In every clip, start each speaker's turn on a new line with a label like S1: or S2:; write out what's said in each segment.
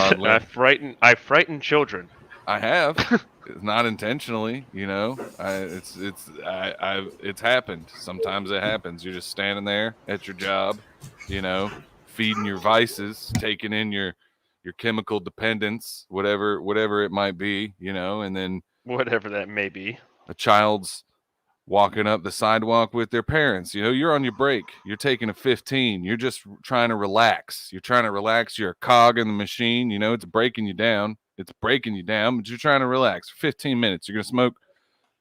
S1: toddler.
S2: I frighten children.
S1: I have. Not intentionally, it's happened. Sometimes it happens. You're just standing there at your job, feeding your vices, taking in your chemical dependence, whatever it might be, and then
S2: whatever that may be.
S1: A child's walking up the sidewalk with their parents. You're on your break. You're taking a 15. You're just trying to relax. You're a cog in the machine. It's breaking you down. But you're trying to relax for 15 minutes. You're going to smoke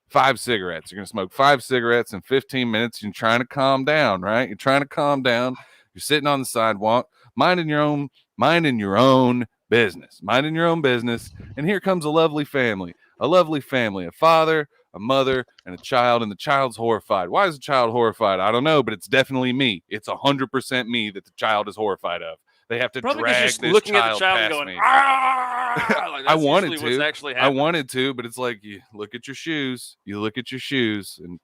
S1: 5 cigarettes. You're going to smoke 5 cigarettes in 15 minutes. You're trying to calm down, right? You're trying to calm down. You're sitting on the sidewalk, minding your own business. And here comes a lovely family, a father, a mother, and a child, and the child's horrified. Why is the child horrified? I don't know, but it's definitely me. It's 100% me that the child is horrified of. They have to
S2: probably
S1: drag
S2: just
S1: this
S2: looking
S1: child
S2: at the child
S1: past
S2: and going,
S1: me.
S2: Like,
S1: I wanted to, but it's like you look at your shoes, and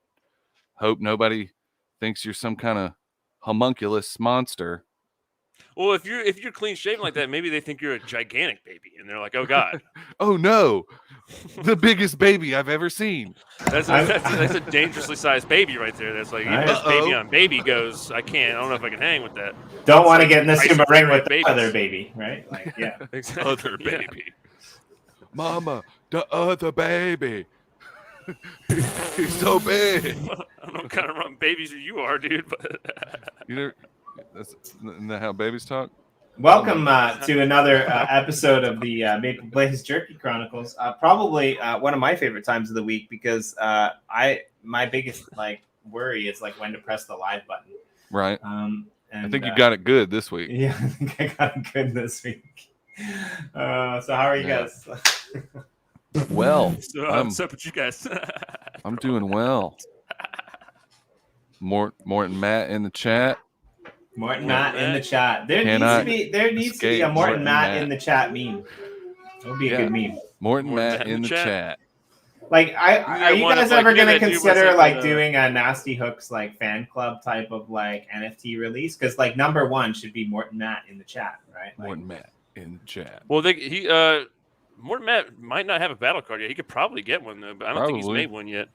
S1: hope nobody thinks you're some kind of homunculus monster.
S2: Well, if you're clean shaven like that, maybe they think you're a gigantic baby, and they're like, "Oh God,
S1: oh no, the biggest baby I've ever seen."
S2: That's a dangerously sized baby right there. That's like even this baby on baby goes, I don't know if I can hang with that.
S3: Don't want to get in the super ring with the other baby, right? Like, yeah,
S2: exactly.
S1: Other baby, Mama, the other baby. He's so big.
S2: I don't know what kind of babies you are, dude, but
S1: isn't that how babies talk?
S3: Welcome to another episode of the Maple Glazed Jerky Chronicles. Probably one of my favorite times of the week because my biggest worry is when to press the live button.
S1: Right.
S3: And,
S1: I think you got it good this week.
S3: Yeah, I think I got it good this week. So how are you guys?
S1: Well,
S2: what's up with you guys?
S1: I'm doing well. Morton Matt in the chat.
S3: Morton Matt in the chat. There needs to be a Morton Matt in the chat meme. That would be a good meme.
S1: Morton Matt in the chat.
S3: Are you guys ever going to consider doing a Nasty Hooks fan club type of NFT release? Because number one should be Morton Matt in the chat, right?
S1: Morton Matt in the chat.
S2: Well, Morton Matt might not have a battle card yet. He could probably get one though, but I don't think he's made one yet.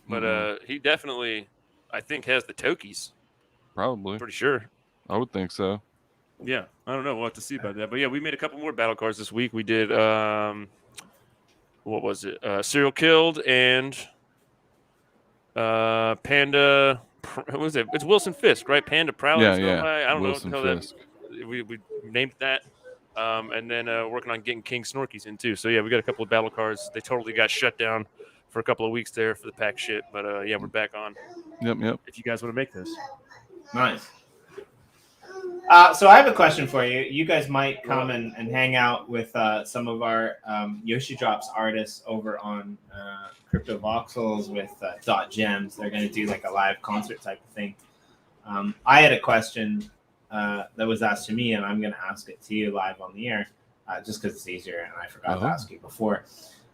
S2: But he definitely, I think, has the Tokies.
S1: Probably.
S2: Pretty sure.
S1: I would think so.
S2: Yeah, I don't know. We'll have to see about that. But yeah, we made a couple more battle cards this week. We did, what was it? Serial Killed and Panda. What was it? It's Wilson Fisk, right? Panda Prowler.
S1: Yeah.
S2: I don't
S1: Wilson
S2: know.
S1: Fisk.
S2: We named that. And then working on getting King Snorkies in too. So yeah, we got a couple of battle cards. They totally got shut down for a couple of weeks there for the pack shit. But yeah, we're back on.
S1: Yep.
S2: If you guys want to make this.
S3: Nice. So I have a question for you. You guys might come and hang out with some of our YoshiDrops artists over on Crypto Voxels with Dot Gems. They're going to do a live concert type of thing. I had a question that was asked to me, and I'm going to ask it to you live on the air, just because it's easier, and I forgot to ask you before.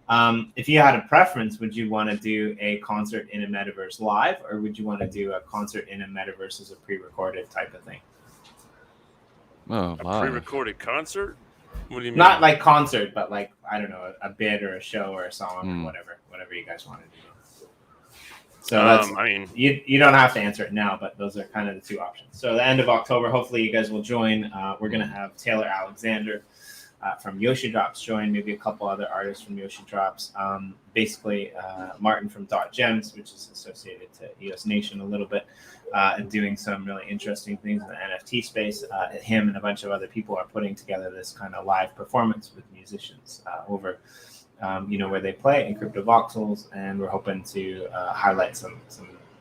S3: If you had a preference, would you want to do a concert in a metaverse live, or would you want to do a concert in a metaverse as a pre-recorded type of thing?
S1: Oh,
S2: a pre-recorded concert? What do you mean?
S3: Not like concert, but I don't know, a bit or a show or a song or whatever you guys want to do. So that's, you don't have to answer it now, but those are kind of the two options. So the end of October, hopefully you guys will join. We're going to have Taylor Alexander from YoshiDrops join, maybe a couple other artists from YoshiDrops. Basically, Martin from Dot Gems, which is associated to EOS Nation a little bit, and doing some really interesting things in the NFT space. Him and a bunch of other people are putting together this kind of live performance with musicians over, where they play in Crypto Voxels, and we're hoping to highlight some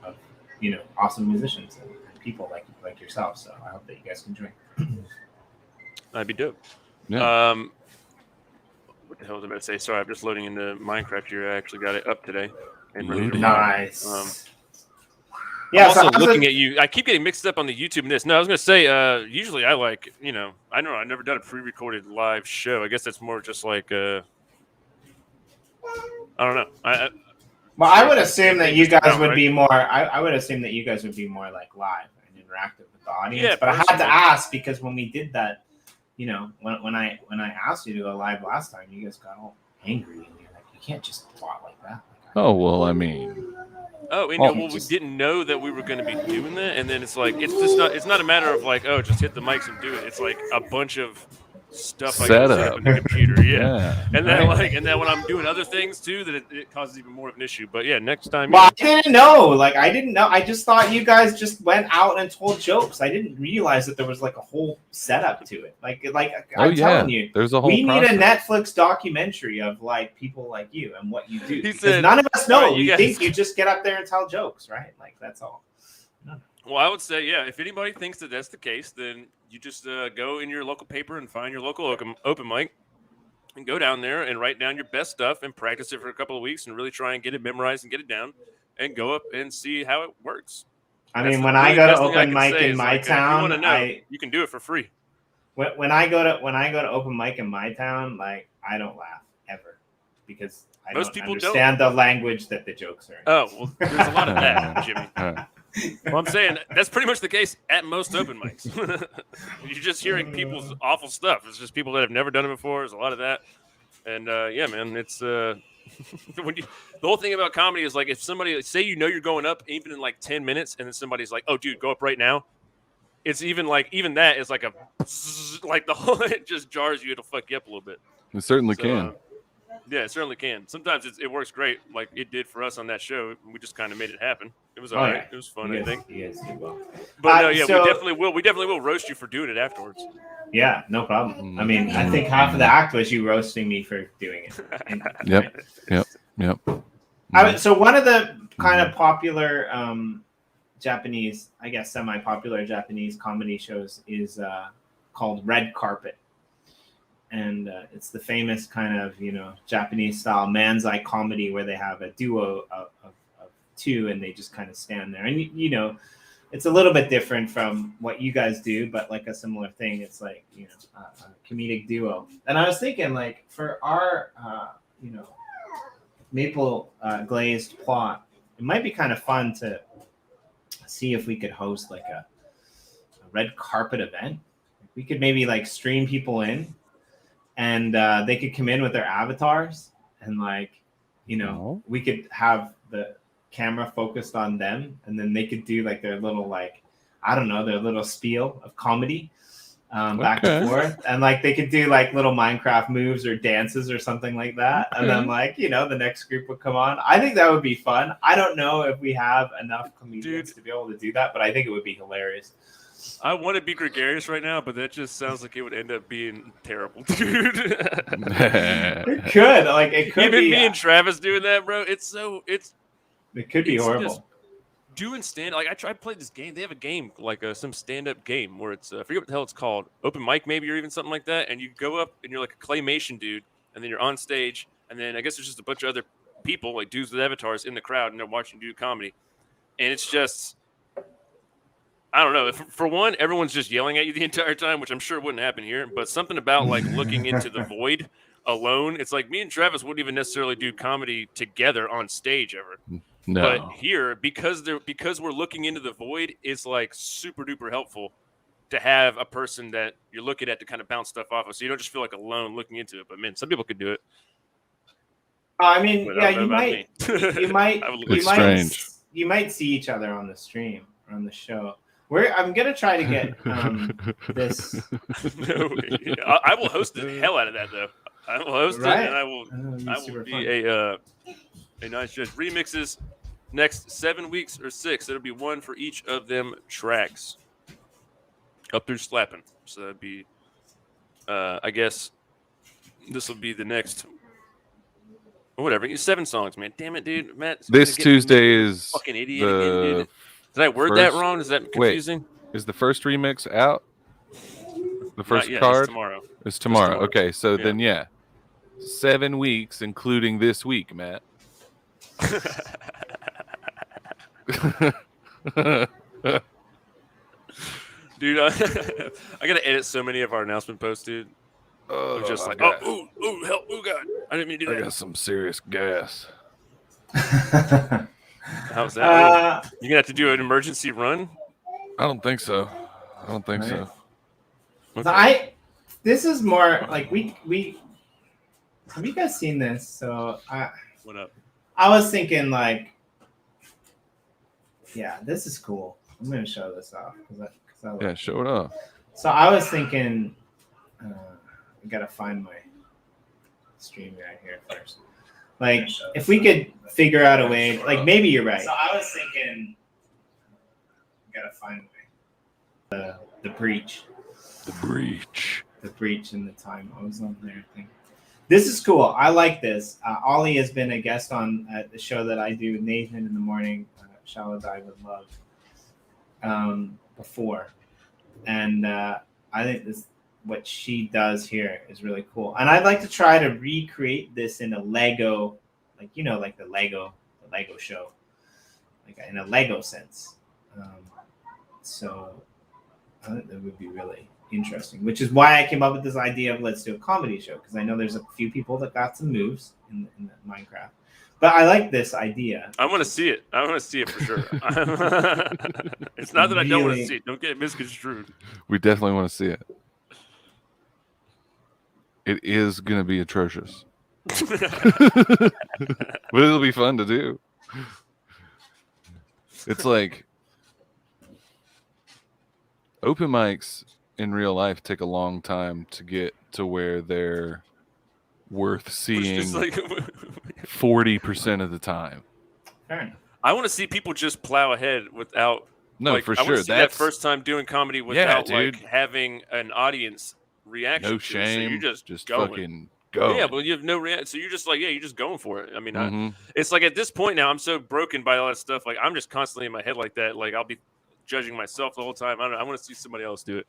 S3: of awesome musicians and people like yourself. So I hope that you guys can join.
S2: That'd be dope.
S1: Yeah.
S2: What the hell was I about to say? Sorry, I'm just loading into Minecraft here. I actually got it up today. And
S3: Nice.
S2: I'm also looking at you. I keep getting mixed up on the YouTube and this. No, I was going to say, usually I I know I've never done a pre-recorded live show. I guess that's more just I don't know.
S3: I would assume that you guys would be more. I would assume that you guys would be more live and interactive with the audience. Yeah, but I had to ask because when we did that you know, when I asked you to go live last time, you guys got all angry and you're like, you can't just plot like that.
S1: Oh well, I mean.
S2: Oh, and well, we didn't know that we were going to be doing that, and then it's like it's not a matter of like, oh, just hit the mics and do it. It's like a bunch of stuff I got to set up in the computer, yeah. And then and then when I'm doing other things too, that it causes even more of an issue. But yeah, next time.
S3: Well, I didn't know. Like I didn't know. I just thought you guys just went out and told jokes. I didn't realize that there was like a whole setup to it. Like I'm telling you,
S1: there's a whole.
S3: We need a Netflix documentary of like people like you and what you do. Because none of us know. Right, we think you just get up there and tell jokes, right? Like that's all. No.
S2: Well, I would say, yeah, if anybody thinks that that's the case, then you just go in your local paper and find your local open mic and go down there and write down your best stuff and practice it for a couple of weeks and really try and get it memorized and get it down and go up and see how it works.
S3: I mean, when I go to open mic in my town,
S2: you can do it for free.
S3: When I go to open mic in my town, like I don't laugh ever because I don't understand the language that the jokes are in.
S2: Oh, well, there's a lot of that, Jimmy. Well, I'm saying that's pretty much the case at most open mics. You're just hearing people's awful stuff. It's just people that have never done it before. There's a lot of that. And, yeah, man, it's the whole thing about comedy is like if somebody, say you're going up even in like 10 minutes and then somebody's like, oh, dude, go up right now. It's even that is like the whole, it just jars you. It'll fuck you up a little bit.
S1: It certainly can.
S2: Yeah, it certainly can. Sometimes it works great, like it did for us on that show. We just kind of made it happen. It was all right. Yeah. It was fun, I think.
S3: You guys did well.
S2: But no, yeah, we definitely will roast you for doing it afterwards.
S3: Yeah, no problem. I mean, I think half of the act was you roasting me for doing it.
S1: Yep.
S3: So one of the kind of popular Japanese, I guess semi-popular Japanese comedy shows is called Red Carpet. And it's the famous kind of, Japanese style manzai comedy where they have a duo of two and they just kind of stand there. And, it's a little bit different from what you guys do, but like a similar thing. It's like, a comedic duo. And I was thinking like for our, Maple Glazed plot, it might be kind of fun to see if we could host like a red carpet event. We could maybe like stream people in. And they could come in with their avatars and we could have the camera focused on them and then they could do like their little their little spiel of comedy back and forth. And they could do like little Minecraft moves or dances or something like that. And then the next group would come on. I think that would be fun. I don't know if we have enough comedians to be able to do that, but I think it would be hilarious.
S2: I want to be gregarious right now, but that just sounds like it would end up being terrible, dude.
S3: It could. It could
S2: even
S3: be.
S2: Me and Travis doing that, bro. It
S3: could be horrible.
S2: Doing stand I tried playing this game. They have a game some stand-up game where it's I forget what the hell it's called, open mic maybe or even something like that. And you go up and you're like a claymation dude, and then you're on stage, and then I guess there's just a bunch of other people like dudes with avatars in the crowd, and they're watching you do comedy, and it's just. I don't know. For one, everyone's just yelling at you the entire time, which I'm sure wouldn't happen here. But something about looking into the void alone, it's like me and Travis wouldn't even necessarily do comedy together on stage ever.
S1: No.
S2: But here, because we're looking into the void, it's super duper helpful to have a person that you're looking at to kind of bounce stuff off of, so you don't just feel like alone looking into it. But man, some people could do it.
S3: I mean, yeah, you might.
S1: Strange.
S3: You might see each other on the stream or on the show. I'm gonna try to get this.
S2: I will host the hell out of that, though. I will host it, and I will be a nice judge. Remixes next 7 weeks or 6. It'll be one for each of them tracks. Up through slapping. So that'd be, I guess, this will be the next. Whatever. 7 songs, man. Damn it, dude. Matt.
S1: This Tuesday is
S2: fucking idiot again, dude. Did I word that wrong? Is that confusing?
S1: Wait, is the first remix out? The first
S2: card?
S1: It's
S2: tomorrow.
S1: It's tomorrow. Okay, so then, 7 weeks, including this week, Matt.
S2: Dude, I got to edit so many of our announcement posts, dude. We're just help, God. I didn't mean to do that.
S1: I got some serious gas.
S2: How's that? You're gonna have to do an emergency run?
S1: I don't think so. Okay.
S3: This is more like we have you guys seen this? So
S2: What up?
S3: I was thinking like, yeah, this is cool. I'm gonna show this off because I like
S1: Yeah, show it off.
S3: So I was thinking, I gotta find my stream right here first. Like, if we could figure out a way, like maybe you're right. So I was thinking, gotta find a way. The breach.
S1: The breach.
S3: The breach in the time. I was on there thing. This is cool. I like this. Ollie has been a guest on the show that I do with Nathan in the morning. Shallow Dive with Love. Before, and I think this what she does here is really cool. And I'd like to try to recreate this in a Lego, like like the Lego show, like in a Lego sense. So I think that would be really interesting, which is why I came up with this idea of let's do a comedy show, because I know there's a few people that got some moves in Minecraft. But I like this idea.
S2: I want to see it. I want to see it for sure. It's not that I don't want to see it. Don't get it misconstrued.
S1: We definitely want to see it. It is going to be atrocious. But it'll be fun to do. It's like open mics in real life take a long time to get to where they're worth seeing 40% of the time.
S3: Fair enough.
S2: I want to see people just plow ahead without.
S1: No,
S2: like,
S1: for
S2: I
S1: sure.
S2: That's that first time doing comedy without like having an audience reaction.
S1: No
S2: So
S1: shame.
S2: you just
S1: going. Fucking go.
S2: Yeah, but you have no reaction. So you're just like, you're just going for it. I mean, it's like at this point now, I'm so broken by all that stuff. Like I'm just constantly in my head like that. Like I'll be judging myself the whole time. I don't know. I want to see somebody else do it.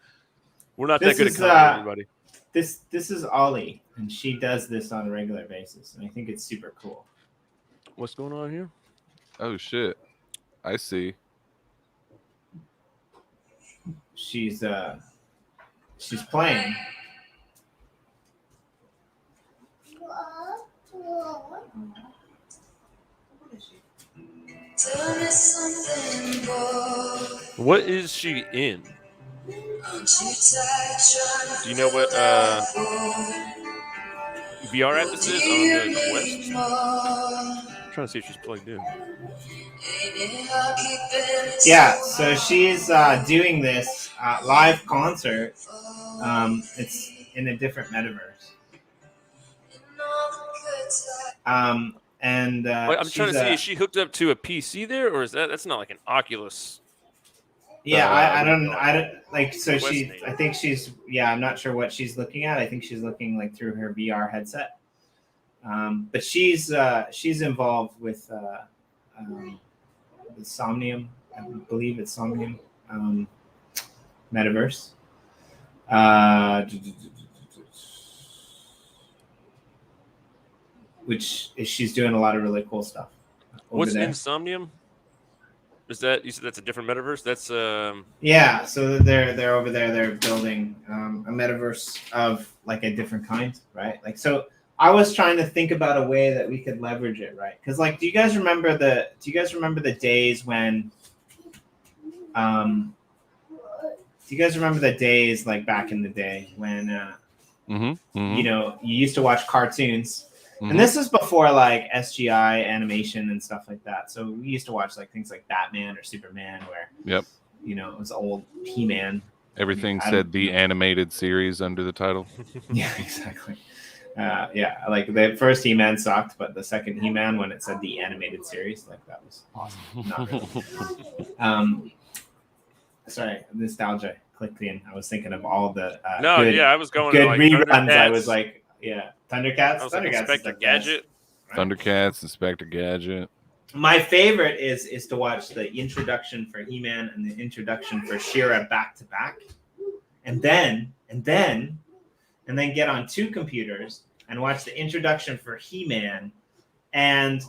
S2: We're not that good at comedy, everybody.
S3: This is Ollie, and she does this on a regular basis, and I think it's super cool.
S2: What's going on here?
S1: Oh shit! I see.
S3: She's playing.
S2: What is she in? Do you know what VR app this is on the Quest? I'm trying to see if she's plugged in.
S3: Yeah, so she's doing this live concert. It's in a different metaverse. And
S2: I'm trying to see, is she hooked up to a PC there, or is that's not like an Oculus?
S3: Yeah, I don't like. So I think she's. Yeah, I'm not sure what she's looking at. I think she's looking like through her VR headset. But she's involved with the Somnium. I believe it's Somnium metaverse. Which is she's doing a lot of really cool stuff.
S2: What's Insomnium? Is that, you said that's a different metaverse? That's
S3: yeah. So they're over there. They're building a metaverse of like a different kind, right? Like so. I was trying to think about a way that we could leverage it, right? Because like, do you guys remember the days when? Do you guys remember the days like back in the day when you used to watch cartoons? And this is before like SGI animation and stuff like that. So we used to watch like things like Batman or Superman, where it was old He-Man.
S1: Everything said the animated series under the title.
S3: Yeah, exactly. Yeah, like the first He-Man sucked, but the second He-Man, when it said the animated series, like that was awesome. Not really. Sorry, nostalgia clicked in. I was thinking of all the
S2: I was going
S3: good
S2: to, like,
S3: reruns.
S2: Thundercats.
S3: I was like, yeah, Thundercats.
S2: I was like Inspector Gadget.
S3: Right?
S1: Thundercats, Inspector Gadget.
S3: My favorite is to watch the introduction for He-Man and the introduction for She-Ra back to back, and then get on two computers and watch the introduction for He-Man and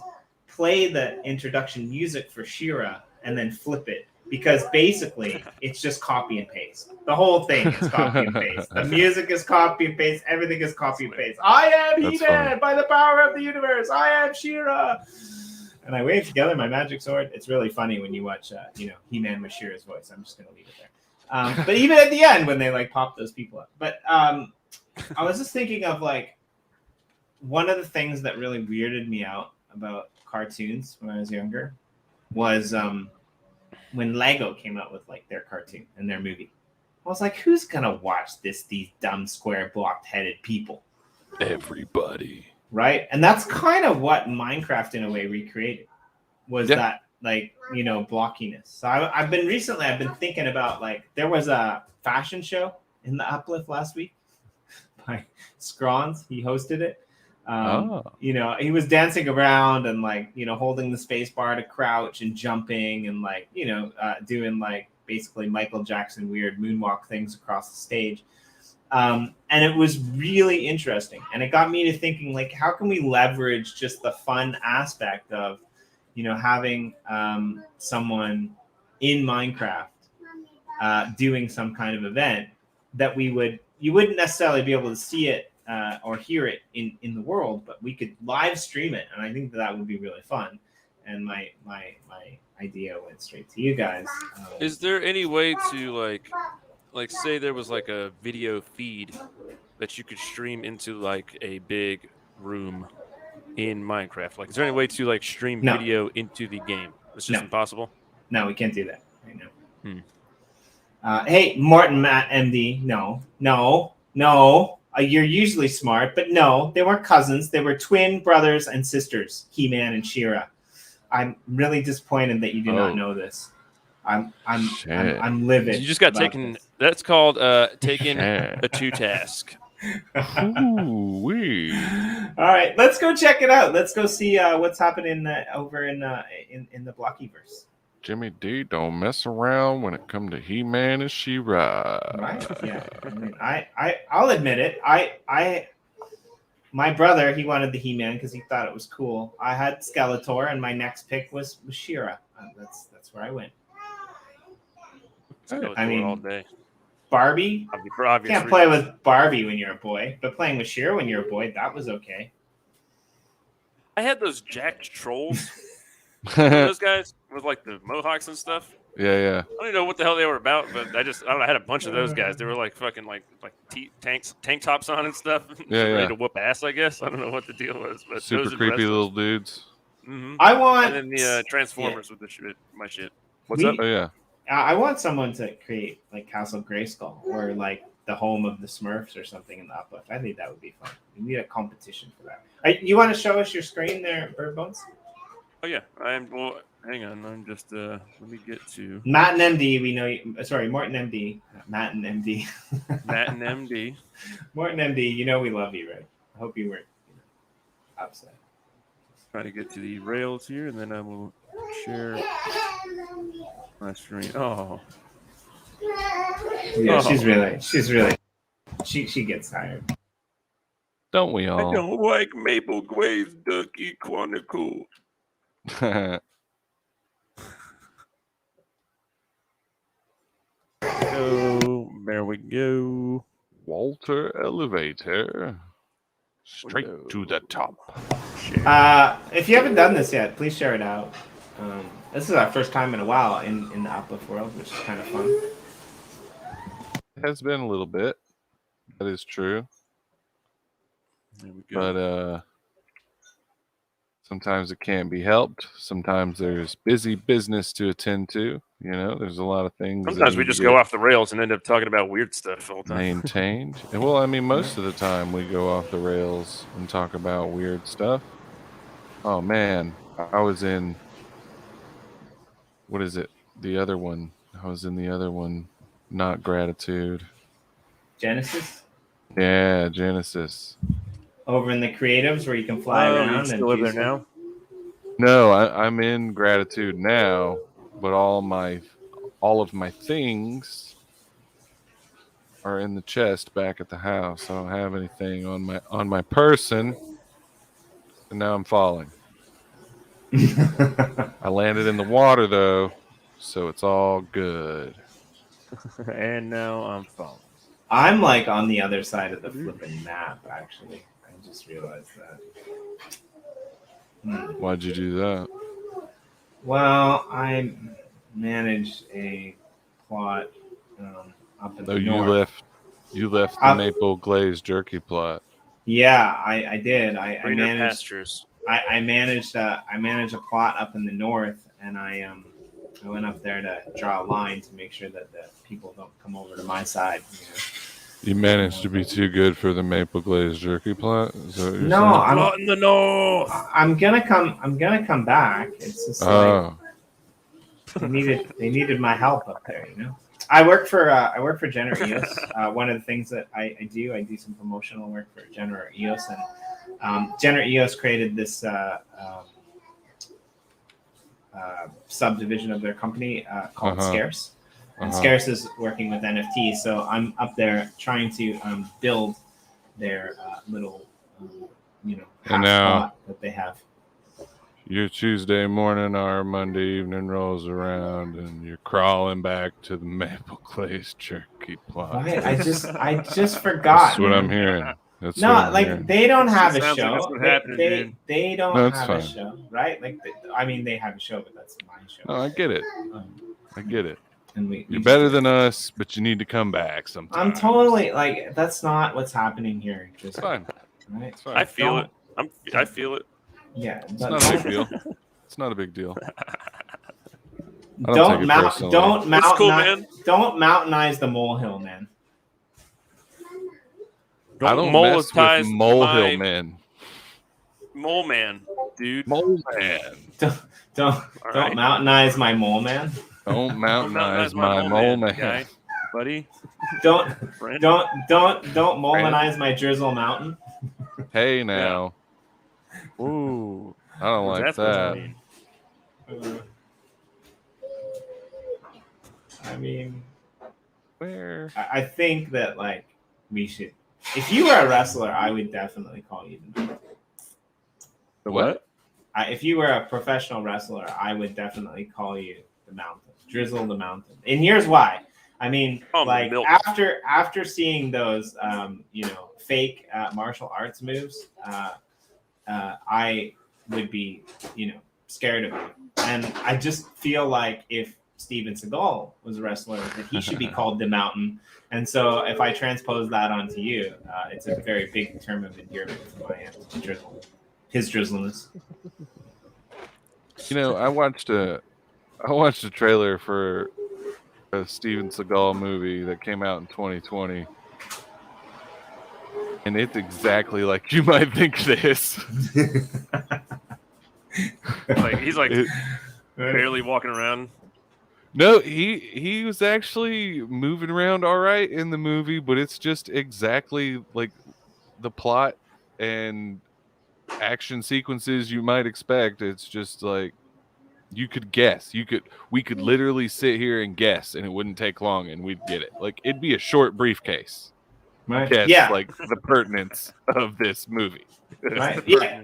S3: play the introduction music for She-Ra and then flip it, because basically it's just copy and paste. The whole thing is copy and paste. The music is copy and paste. Everything is copy and paste. I am He-Man by the power of the universe. I am She-Ra. And I wave together my magic sword. It's really funny when you watch, He-Man with She-Ra's voice. I'm just going to leave it there. But even at the end when they like pop those people up. But I was just thinking of like one of the things that really weirded me out about cartoons when I was younger was when Lego came out with like their cartoon and their movie. I was like, who's gonna watch this? These dumb square blocked headed people.
S1: Everybody.
S3: Right? And that's kind of what Minecraft in a way recreated. Was that like, you know, blockiness. So I've been thinking about like there was a fashion show in the Uplift last week by Scrons. He hosted it. You know, he was dancing around and like, you know, holding the space bar to crouch and jumping and like, you know, doing like basically Michael Jackson weird moonwalk things across the stage. And it was really interesting. And it got me to thinking like, how can we leverage just the fun aspect of, you know, having someone in Minecraft doing some kind of event that you wouldn't necessarily be able to see it or hear it in the world, but we could live stream it, and I think that would be really fun. And my idea went straight to you guys.
S2: Is there any way to like say there was like a video feed that you could stream into like a big room in Minecraft? Like, is there any way to like stream video into the game? It's just impossible.
S3: No, we can't do that right now. Hey, Morton, Matt, MD. No. You're usually smart, but no, they weren't cousins. They were twin brothers and sisters, He-Man and She-Ra. I'm really disappointed that you do not know this. I'm livid.
S2: You just got taken. This. That's called taking a to task.
S1: Ooh-wee.
S3: All right, let's go check it out. Let's go see what's happening over in the Blockyverse.
S1: Jimmy D don't mess around when it comes to He-Man and She-Ra.
S3: Right? Yeah. I mean, I'll admit it. My brother, he wanted the He-Man because he thought it was cool. I had Skeletor, and my next pick was She-Ra. That's where I went.
S2: I mean, all day.
S3: Barbie. Can't play with Barbie when you're a boy, but playing with She-Ra when you're a boy, that was okay.
S2: I had those jacked trolls. Those guys with like the mohawks and stuff.
S1: Yeah.
S2: I don't even know what the hell they were about, but I had a bunch of those guys. They were like fucking like tank tops on and stuff. Ready to whoop ass, I guess. I don't know what the deal was, but
S1: super creepy little dudes.
S2: Mm-hmm.
S3: I want
S2: and then the Transformers with the shit. My shit. What's up?
S1: Oh yeah.
S3: I want someone to create like Castle Grayskull or like the home of the Smurfs or something in the Uplift. I think that would be fun. We need a competition for that. You want to show us your screen there, Bird Bones?
S2: Oh yeah, well, hang on. I'm just let me get to
S3: Matt and MD. We know you. Sorry, Morton MD. Matt and MD.
S2: Matt and MD.
S3: Morton MD. You know we love you, right? I hope you weren't upset.
S2: Trying to get to the rails here, and then I will share my screen. Oh.
S3: Yeah, she's really. She gets tired.
S1: Don't we all?
S2: I don't like Maple Glazed Jerky Chronicles. So there we go.
S1: Walter Elevator. Straight to the top.
S3: If you haven't done this yet, please share it out. This is our first time in a while in the Uplift World, which is kind of fun.
S1: It has been a little bit. That is true.
S2: There we go.
S1: But sometimes it can't be helped. Sometimes there's busy business to attend to. You know, there's a lot of things.
S2: Sometimes we just go off the rails and end up talking about weird stuff all the time.
S1: Maintained. Well, I mean, most of the time we go off the rails and talk about weird stuff. Oh man, I was in. What is it? The other one. I was in the other one. Not Gratitude.
S3: Genesis?
S1: Yeah, Genesis.
S3: Over in the creatives where you can fly around.
S2: You still live there now?
S1: No, I'm in Gratitude now, but all of my things are in the chest back at the house. I don't have anything on my person, and now I'm falling. I landed in the water though, so it's all good.
S2: And now I'm falling.
S3: I'm like on the other side of the flipping map, actually. I just realized that.
S1: Why'd you do that?
S3: Well, I managed a plot up in the north.
S1: You left the Maple Glazed Jerky plot.
S3: Yeah, I did. I managed
S2: pastures.
S3: I managed a plot up in the north, and I went up there to draw a line to make sure that the people don't come over to my side.
S1: You managed to be too good for the Maple Glazed Jerky plot? Is that what you're
S3: No,
S1: saying?
S3: I'm
S2: Not in the north.
S3: I'm gonna come back. It's just like they needed my help up there, I work for General EOS. One of the things that I do some promotional work for General EOS, and General EOS created this subdivision of their company called Scarce. And Scarce is working with NFTs, so I'm up there trying to build their little, spot that they have.
S1: Your Tuesday morning or Monday evening rolls around, and you're crawling back to the Maple Glazed Jerky plot.
S3: Right, I just forgot.
S1: That's what I'm hearing. That's
S3: no,
S1: what I'm
S3: like
S1: hearing.
S3: they don't have a
S2: Sounds like
S3: show.
S2: that's what happened,
S3: they don't
S1: No, it's
S3: have
S1: fine.
S3: a show, right? Like, they have a show, but that's my show.
S1: Oh, I get it. I get it.
S3: And
S1: You're better than us, but you need to come back sometime.
S3: I'm totally like that's not what's happening here.
S1: It's fine.
S3: Right?
S1: It's fine.
S2: I feel it. I feel it.
S3: Yeah,
S1: It's not a big deal. It's not a big deal.
S3: Don't
S2: cool, man.
S3: Don't mountainize the molehill, man.
S1: I don't mess with molehill men.
S2: Mole man, dude.
S1: Mole man.
S3: Don't mountainize my mole man.
S1: Don't mountainize my mole man,
S2: guy, buddy.
S3: Don't molenize my drizzle mountain.
S1: Hey now.
S2: Yeah. Ooh,
S1: I don't like that.
S3: I mean,
S1: Where?
S3: I think that like we should. If you were a wrestler, I would definitely call you the mountain.
S1: The what?
S3: If you were a professional wrestler, I would definitely call you the mountain. Drizzle the mountain. And here's why. I mean, after seeing those, fake martial arts moves, I would be, scared of you. And I just feel like if Steven Seagal was a wrestler, that he should be called the mountain. And so if I transpose that onto you, it's a very big term of endearment for my drizzle. His drizzleness.
S1: I watched a trailer for a Steven Seagal movie that came out in 2020, and it's exactly like you might think this.
S2: He's barely walking around.
S1: No, he was actually moving around all right in the movie, but it's just exactly like the plot and action sequences you might expect. It's just like you could guess. We could literally sit here and guess, and it wouldn't take long, and we'd get it. Like it'd be a short briefcase.
S3: Right.
S1: Guess,
S3: yeah.
S1: Like the pertinence of this movie.
S3: Right. Yeah.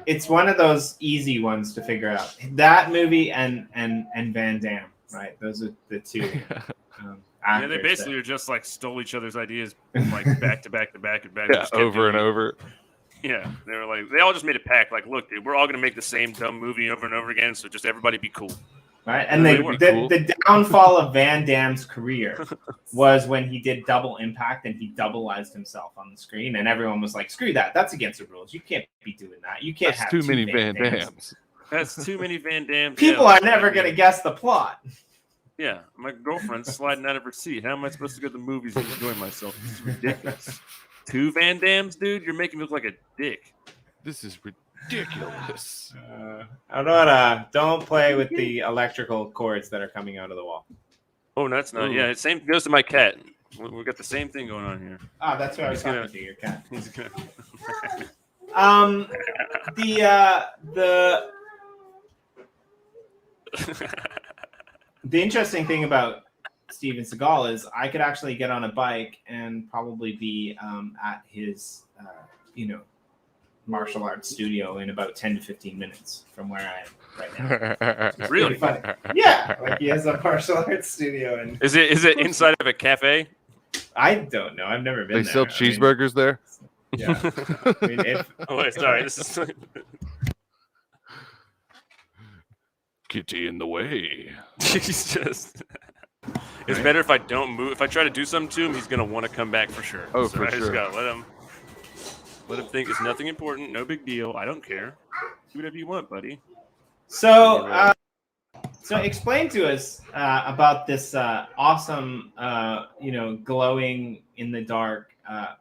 S3: It's one of those easy ones to figure out. That movie and Van Damme, right? Those are the two.
S2: Yeah, they basically are just like stole each other's ideas like back to back to back and back.
S1: Yeah, over and over.
S2: Yeah, they were like they all just made a pact. Like, look, dude, we're all gonna make the same dumb movie over and over again. So just everybody be cool.
S3: Right, and the downfall of Van Damme's career was when he did Double Impact and he doubleized himself on the screen, and everyone was like, "Screw that! That's against the rules. You can't be doing that. You can't have
S1: too many Van Dammes.
S2: That's too many Van Dammes.
S3: People are never gonna guess the plot."
S2: Yeah, my girlfriend's sliding out of her seat. How am I supposed to go to the movies and enjoy myself? This is ridiculous. 2 Van Dammes, dude. You're making me look like a dick.
S1: This is ridiculous.
S3: Don't play with the electrical cords that are coming out of the wall.
S2: Oh, that's not. Ooh. Yeah, same goes to my cat. We got the same thing going on here.
S3: Oh, that's what I was talking to your cat.
S2: He's gonna.
S3: The interesting thing about Steven Seagal is I could actually get on a bike and probably be at his, martial arts studio in about 10 to 15 minutes from where I am right now. It's
S2: really
S3: funny. Yeah, like he has a martial arts studio. And
S2: is it inside of a cafe?
S3: I don't know. I've never been there.
S1: They sell cheeseburgers there?
S3: Yeah.
S2: Sorry. This is...
S1: Kitty in the way.
S2: He's just... It's better if I don't move. If I try to do something to him, he's gonna want to come back for sure.
S1: Oh,
S2: so
S1: for
S2: I just
S1: sure.
S2: gotta let him think it's nothing important, no big deal. I don't care. Do whatever you want, buddy.
S3: So, so explain to us about this awesome, glowing in the dark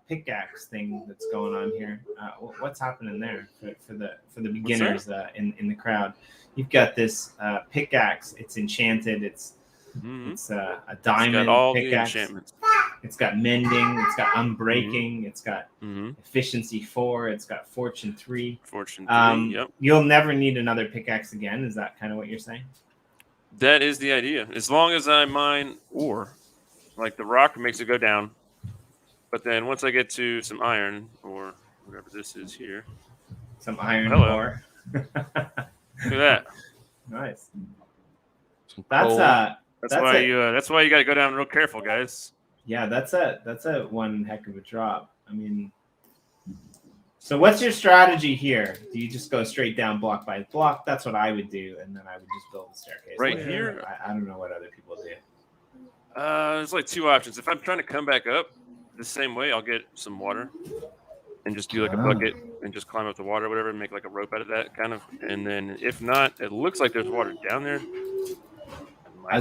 S3: pickaxe thing that's going on here. What's happening there for the beginners in the crowd? You've got this pickaxe. It's enchanted. It's a diamond
S2: it's got all
S3: pickaxe.
S2: The enchantments.
S3: It's got mending. It's got unbreaking. It's got efficiency 4. It's got fortune 3.
S2: Fortune 3. Yep.
S3: You'll never need another pickaxe again. Is that kind of what you're saying?
S2: That is the idea. As long as I mine ore, like the rock makes it go down, but then once I get to some iron or whatever this is here,
S3: some iron ore.
S2: Look at that.
S3: Nice.
S1: That's
S2: why you got to go down real careful, guys.
S3: Yeah, that's a one heck of a drop. I mean, so what's your strategy here? Do you just go straight down block by block? That's what I would do, and then I would just build a staircase.
S2: Right here,
S3: I don't know what other people do.
S2: There's like 2 options. If I'm trying to come back up the same way, I'll get some water and just do like a bucket and just climb up the water, or whatever, and make like a rope out of that kind of. And then if not, it looks like there's water down there.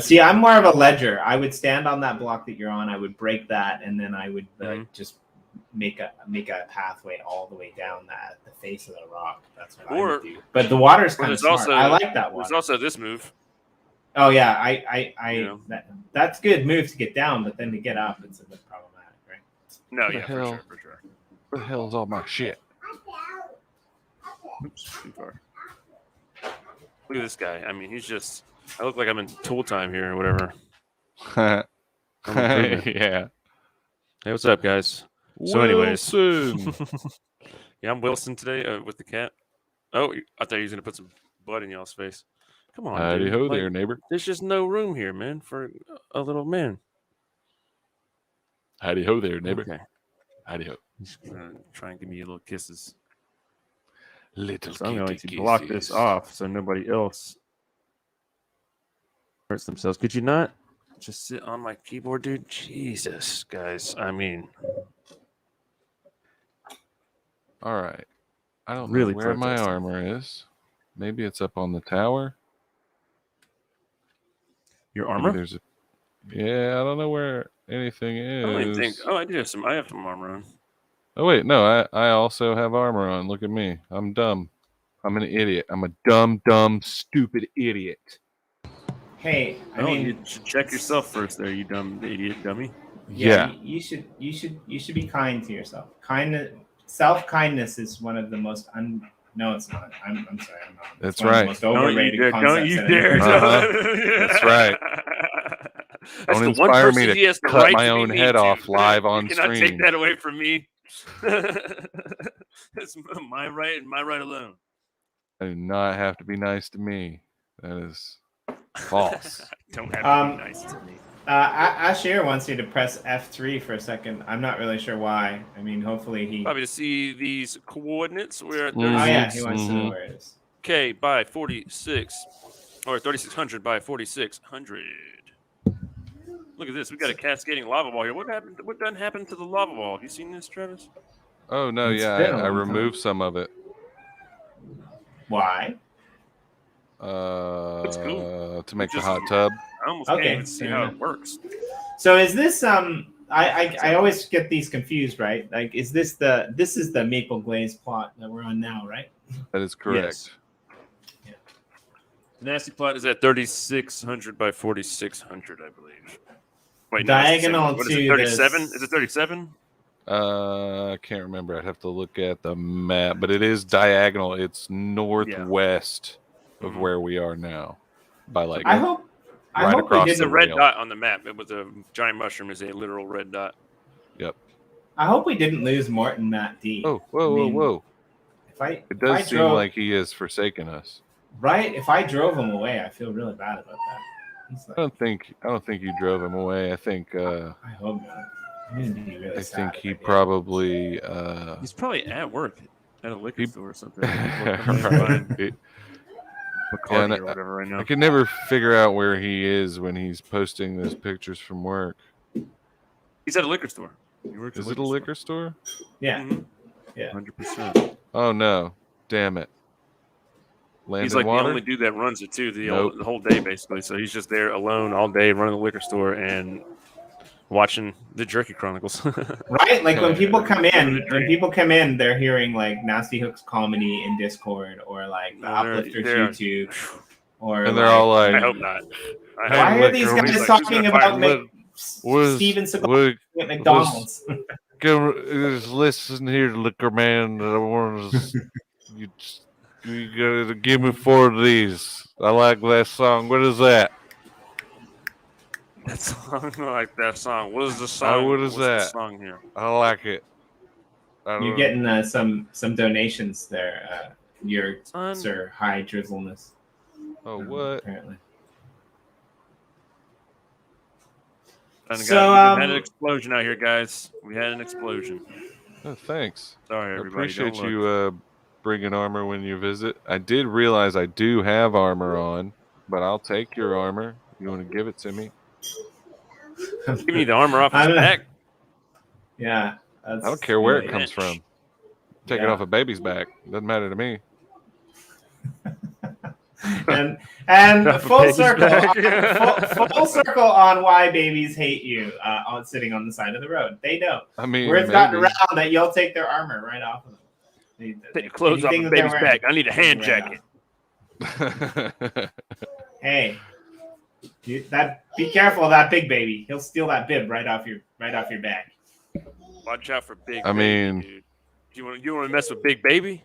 S3: See, I'm more of a ledger. I would stand on that block that you're on. I would break that, and then I would just make a pathway all the way down the face of the rock. That's what I would do. But the water's kind of smart. I like that water.
S2: There's also this move.
S3: Oh yeah, that's good move to get down, but then to get up, it's a bit problematic, right?
S2: No,
S1: for sure. Where the hell is all my shit?
S2: Oops, too far. Look at this guy. I mean, I look like I'm in tool time here or whatever.
S1: Yeah.
S2: Hey, what's up, guys? So, anyways, yeah, I'm Wilson today with the cat. Oh, I thought he was gonna put some blood in y'all's face. Come on,
S1: howdy
S2: dude.
S1: ho there, neighbor.
S2: There's just no room here, man, for a little man.
S1: Howdy ho there, neighbor.
S2: Okay.
S1: Howdy ho.
S2: He's gonna try and give me little kisses.
S1: Little
S2: I'm going to block this off so nobody else hurts themselves. Could you not just sit on my keyboard, dude? Jesus, guys. I mean,
S1: all right. I don't
S2: really
S1: know where my armor is. Maybe it's up on the tower.
S2: Your armor?
S1: Yeah, I don't know where anything is.
S2: I don't even think. Oh, I do have some. I have some armor on.
S1: Oh wait, no, I also have armor on. Look at me. I'm dumb. I'm an idiot. I'm a dumb, stupid idiot.
S3: Hey, I mean,
S2: you should check yourself first, there, you dumb idiot, dummy.
S3: Yeah. You should be kind to yourself. Self-kindness is one of the most No, it's not. I'm sorry. I'm not.
S1: That's right.
S3: Most overrated
S2: don't you dare.
S1: That's right. Don't inspire me to cut my own head off live on stream.
S2: You cannot take that away from me. It's my right and my right alone.
S1: I do not have to be nice to me. That is false.
S2: Don't have to be nice to me.
S3: Ashir wants you to press F3 for a second. I'm not really sure why. I mean, hopefully he...
S2: Probably to see these coordinates. Where
S3: Oh, yeah, he wants to know where it is.
S2: K by 46, or 3600 by 4600. Look at this. We got a cascading lava wall here. What happened? What done happened to the lava wall? Have you seen this, Travis?
S1: Oh, no, I removed some of it.
S3: Why?
S2: That's cool.
S1: To make the hot tub.
S2: I almost can't even see how it works.
S3: So is this I always get these confused, right? Like, is this the Maple Glazed plot that we're on now, right?
S1: That is correct.
S2: Yes. Yeah. The nasty plot is at 3600 by 4600, I believe. Wait,
S3: diagonal
S2: no,
S3: to
S2: 37? Is it 37?
S1: I can't remember. I'd have to look at the map, but it is diagonal. It's northwest of where we are now. By like
S3: I hope
S1: across
S2: the red dot on the map. It was a giant mushroom is a literal red dot.
S1: Yep.
S3: I hope we didn't lose Morton Matt D.
S1: Oh, whoa.
S3: It
S1: does seem like he is forsaking us.
S3: Right? If I drove him away, I feel really bad about that.
S1: I don't think you drove him away. I think
S3: I hope not. Really
S1: I think he probably
S2: he's probably at work at a liquor store or something.
S1: Right.
S2: McCartney or whatever right now.
S1: I can never figure out where he is when he's posting those pictures from work.
S2: He's at a liquor store.
S1: Is it a liquor store?
S3: Yeah.
S2: Mm-hmm.
S3: Yeah.
S2: 100%.
S1: Oh no! Damn it!
S2: He's like the only dude that runs it too, the whole day basically. So he's just there alone all day, running the liquor store and watching the Jerky Chronicles.
S3: Right? Like when people come in, they're hearing like Nasty Hook's comedy in Discord or like the Uplifters YouTube,
S1: and they're all like,
S2: I hope not.
S3: Why are these guys talking about Steven Seagal at McDonald's?
S1: Just listen here, liquor man. I want you gotta give me 4 of these. I like that song. What is that?
S2: That song, I like that song. What is the song?
S1: What is that?
S2: The song here?
S1: I like it.
S3: You're getting some donations there, your Sir High Drizzleness.
S1: Oh, what?
S3: Apparently.
S2: We had an explosion out here, guys. We had an explosion.
S1: Oh, thanks.
S2: Sorry, everybody.
S1: I appreciate you bringing armor when you visit. I did realize I do have armor on, but I'll take your armor. You want to give it to me?
S2: Give me the armor off his back.
S3: Yeah.
S1: I don't care where it comes from. Take it off a baby's back. Doesn't matter to me.
S3: and full circle on why babies hate you on sitting on the side of the road. They know.
S1: I mean,
S3: word's gotten around that you'll take their armer right off of them.
S2: Take your clothes off the baby's back. I need a hand jacket.
S3: Hey, be careful of that big baby. He'll steal that bib right off your back.
S2: Watch out for big.
S1: I mean,
S2: dude. You want to mess with big baby?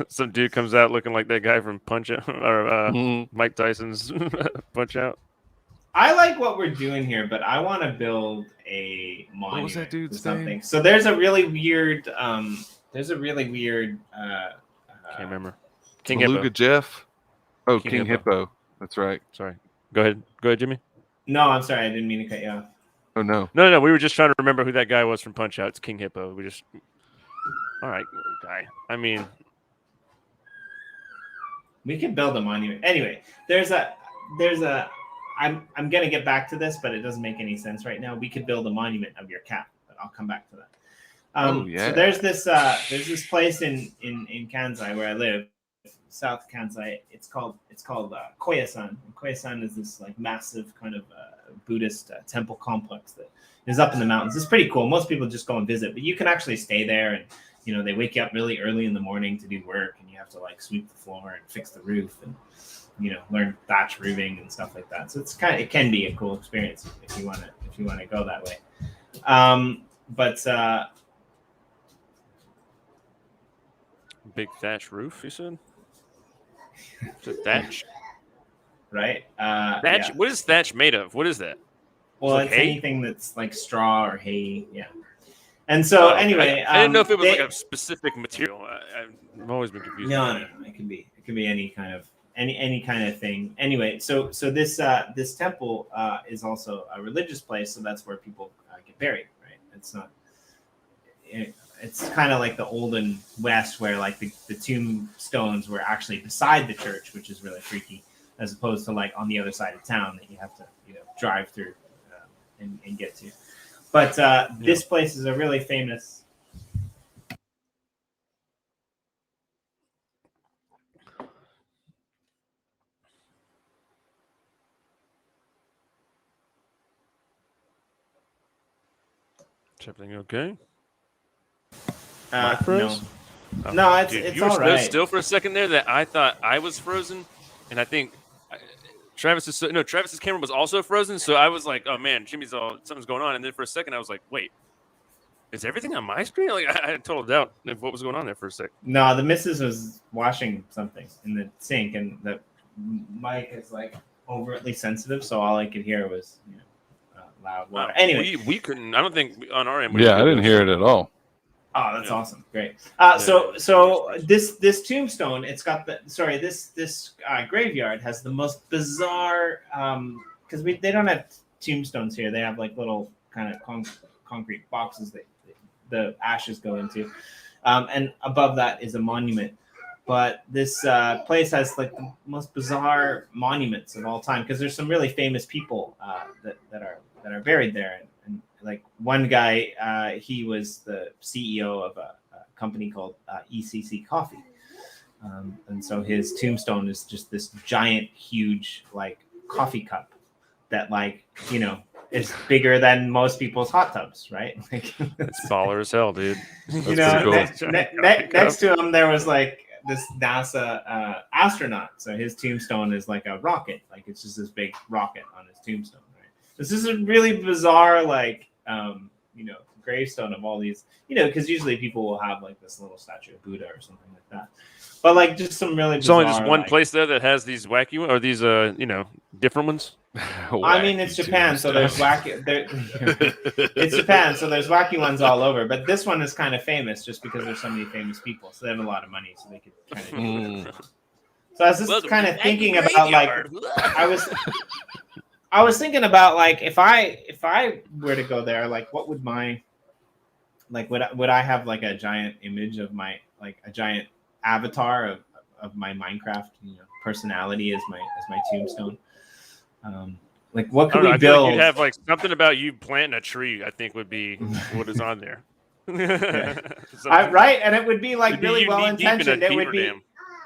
S2: Some dude comes out looking like that guy from Punch Out or Mike Tyson's Punch Out.
S3: I like what we're doing here, but I want to build a monument.
S1: What was that dude's
S3: something.
S1: name?
S3: So there's a really weird. Can't
S2: remember.
S1: King Beluga Jeff. Oh, King Hippo. That's right.
S2: Sorry. Go ahead, Jimmy.
S3: No, I'm sorry. I didn't mean to cut you off.
S1: Oh no.
S2: No. We were just trying to remember who that guy was from Punch Out. It's King Hippo. We just. All right, guy. I mean,
S3: we could build a monument. Anyway, I'm gonna get back to this, but it doesn't make any sense right now. We could build a monument of your cat, but I'll come back to that. So there's this place in Kansai where I live, South Kansai. It's called Koyasan. And Koyasan is this like massive kind of Buddhist temple complex that is up in the mountains. It's pretty cool. Most people just go and visit, but you can actually stay there and they wake you up really early in the morning to do work, and you have to like sweep the floor and fix the roof and learn thatch roofing and stuff like that. So it can be a cool experience if you want to go that way.
S2: Big thatch roof, you said? It's a thatch.
S3: Right.
S2: Thatch. Yeah. What is thatch made of? What is that?
S3: Well, it's anything that's like straw or hay. Yeah. And so anyway,
S2: I didn't know if it was like a specific material. I've always been confused.
S3: No. It can be any kind of thing. Anyway, so this temple is also a religious place, so that's where people get buried, right? It's kind of like the olden West, where like the tombstones were actually beside the church, which is really freaky, as opposed to like on the other side of town that you have to drive through and get to. But this place is a really famous.
S2: Is everything okay?
S3: No, it's
S2: you
S3: all right.
S2: Still for a second there that I thought I was frozen, and I think Travis's camera was also frozen. So I was like, oh man, something's going on. And then for a second I was like, wait, is everything on my screen? Like I had total doubt of what was going on there for a sec.
S3: No, the missus was washing something in the sink, and the mic is like overtly sensitive, so all I could hear was loud water. Anyway,
S2: we couldn't. I don't think on our end.
S1: I didn't hear it at all.
S3: Oh, that's awesome! Great. So this tombstone, it's got this graveyard has the most bizarre because they don't have tombstones here. They have like little kind of concrete boxes that the ashes go into, and above that is a monument But this place has like the most bizarre monuments of all time because there's some really famous people that are buried there. And like one guy, he was the CEO of a company called ECC Coffee. And so his tombstone is just this giant, huge, like coffee cup that, like, you know, is bigger than most people's hot tubs, right? Like,
S2: it's baller as hell, dude.
S3: You know,
S1: cool.
S3: next to him there was like this NASA astronaut. So his tombstone is like a rocket, like it's just this big rocket on his tombstone, right? This is a really bizarre, like, you know, gravestone of all these, you know, because usually people will have like this little statue of Buddha or something like that. But like just some really bizarre,
S2: there's only just one place there that has these wacky or these you know, different ones.
S3: I mean, it's Japan, so there's wacky. It's Japan, so there's wacky ones all over. But this one is kind of famous just because there's so many famous people, so they have a lot of money, so they could kind of do whatever. So I was just kind of thinking about, like, I was thinking about, like, if I were to go there, like, what would my, like, would I have like a giant image of my, like a giant avatar of my Minecraft, you know, personality as my tombstone? Like, what could we build?
S2: Like you'd have like something about you planting a tree. I think would be what is on there.
S3: Right, and it would be like really well intentioned. It would be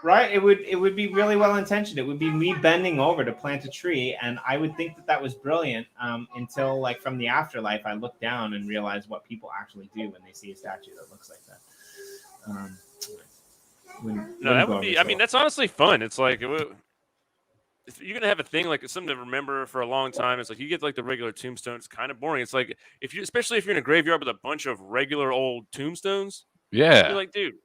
S3: right. It would be really well intentioned. It would be me bending over to plant a tree, and I would think that was brilliant until, like, from the afterlife, I look down and realize what people actually do when they see a statue that looks like that.
S2: That would be. I mean, that's honestly fun. It's like if you're gonna have a thing like something to remember for a long time. It's like you get like the regular tombstone. It's kind of boring. It's like especially if you're in a graveyard with a bunch of regular old tombstones.
S1: Yeah,
S2: you're like, dude.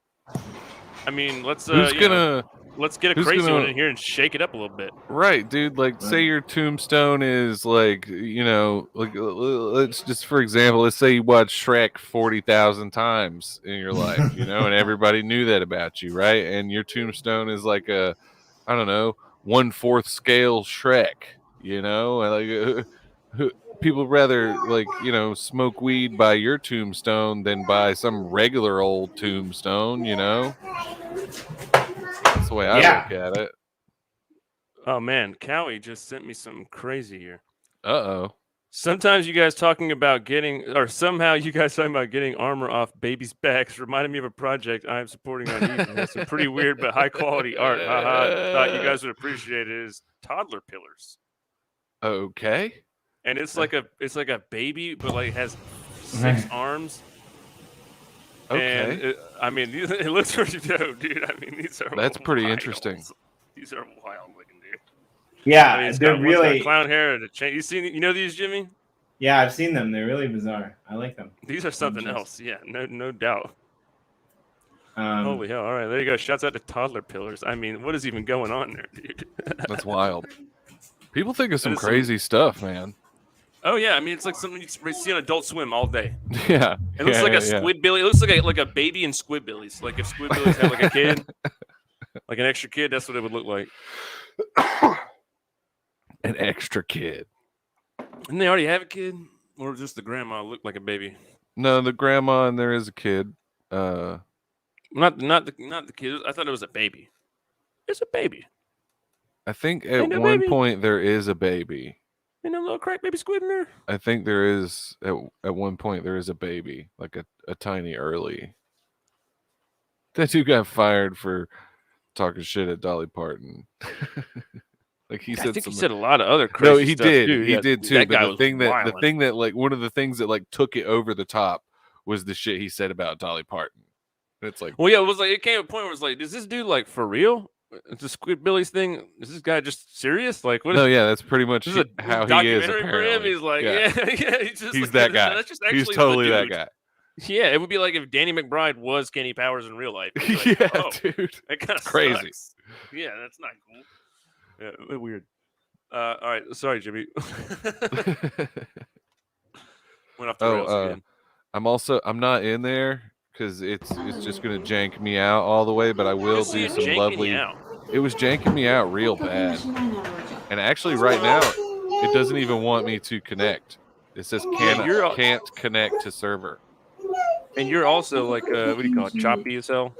S2: I mean, let's
S1: let's get
S2: a crazy one in here and shake it up a little bit.
S1: Right, dude. Like, say your tombstone is like, you know, like, let's just, for example, let's say you watched Shrek 40,000 times in your life, you know, and everybody knew that about you, right? And your tombstone is like a, I don't know, 1/4 scale Shrek, you know, and like people rather, like, you know, smoke weed by your tombstone than by some regular old tombstone, you know. That's the way I look at it.
S2: Oh man, Cowie just sent me something crazy here.
S1: Uh-oh.
S2: Sometimes you guys talking about getting, or somehow you guys talking about getting armor off babies' backs reminded me of a project I am supporting on YouTube. It's some pretty weird but high quality art. Haha, thought you guys would appreciate it. Is toddler pillars.
S1: Okay.
S2: And it's like a baby, but like has 6 arms.
S1: Okay.
S2: And I mean, it looks pretty dope, dude. I mean,
S1: that's pretty interesting.
S2: These are wild looking, dude.
S3: Yeah,
S2: I mean,
S3: they're really
S2: clown hair and a chain. You know these, Jimmy?
S3: Yeah, I've seen them. They're really bizarre. I like them.
S2: These are something else. Yeah, no doubt. Holy hell! All right, there you go. Shouts out to toddler pillars. I mean, what is even going on there, dude?
S1: That's wild. People think of some crazy stuff, man.
S2: Oh yeah, I mean, it's like something you see on Adult Swim all day.
S1: Yeah,
S2: it looks like a Squidbilly. It looks like a baby in Squidbillies. Like if Squidbillies had like a kid, like an extra kid, that's what it would look like.
S1: An extra kid.
S2: Didn't they already have a kid, or just the grandma looked like a baby?
S1: No, the grandma and there is a kid.
S2: Not the kid. I thought it was a baby. It's a baby.
S1: I think at one point there is a baby.
S2: Ain't no little crack baby squid in there.
S1: I think there is at one point there is a baby, like a tiny early. That dude got fired for talking shit at Dolly Parton. Like he said,
S2: he said a lot of other crazy stuff.
S1: No, he did.
S2: Too.
S1: He did too.
S2: That
S1: but
S2: guy
S1: the thing that like one of the things that like took it over the top was the shit he said about Dolly Parton. And it's like,
S2: well, yeah, it was like it came to a point where it was like, is this dude like for real? It's a Squidbillies thing. Is this guy just serious? Like, what?
S1: No, yeah, that's pretty much how he is.
S2: For him. He's like, yeah.
S1: He's that guy.
S2: That's just
S1: he's totally that guy.
S2: Yeah, it would be like if Danny McBride was Kenny Powers in real life. Like,
S1: yeah, dude,
S2: that kind of
S1: crazy.
S2: Sucks. Yeah, that's not cool. Yeah, weird. All right, sorry, Jimmy. Went off the rails again.
S1: I'm not in there because it's just gonna jank me out all the way, but I will do some lovely. It was janking me out real bad, and actually, right now, it doesn't even want me to connect. It says can't connect to server.
S2: And you're also like what do you call it? Choppy as hell.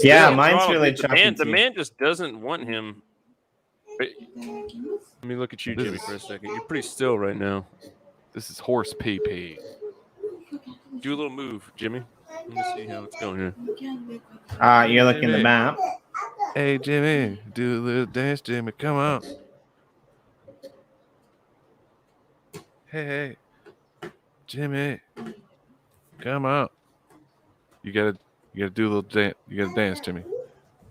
S3: Yeah,
S2: still
S3: mine's
S2: throttled,
S3: really
S2: dude.
S3: choppy
S2: The
S3: too.
S2: man just doesn't want him. Let me look at you,
S1: This
S2: Jimmy,
S1: is-
S2: for a second. You're pretty still right now.
S1: This is horse pee.
S2: Do a little move, Jimmy. Let me see how it's going here.
S3: You're looking at the map.
S1: Hey, Jimmy, do a little dance, Jimmy. Come on. Hey, Jimmy, come on. You gotta do a little dance. You gotta dance, Jimmy.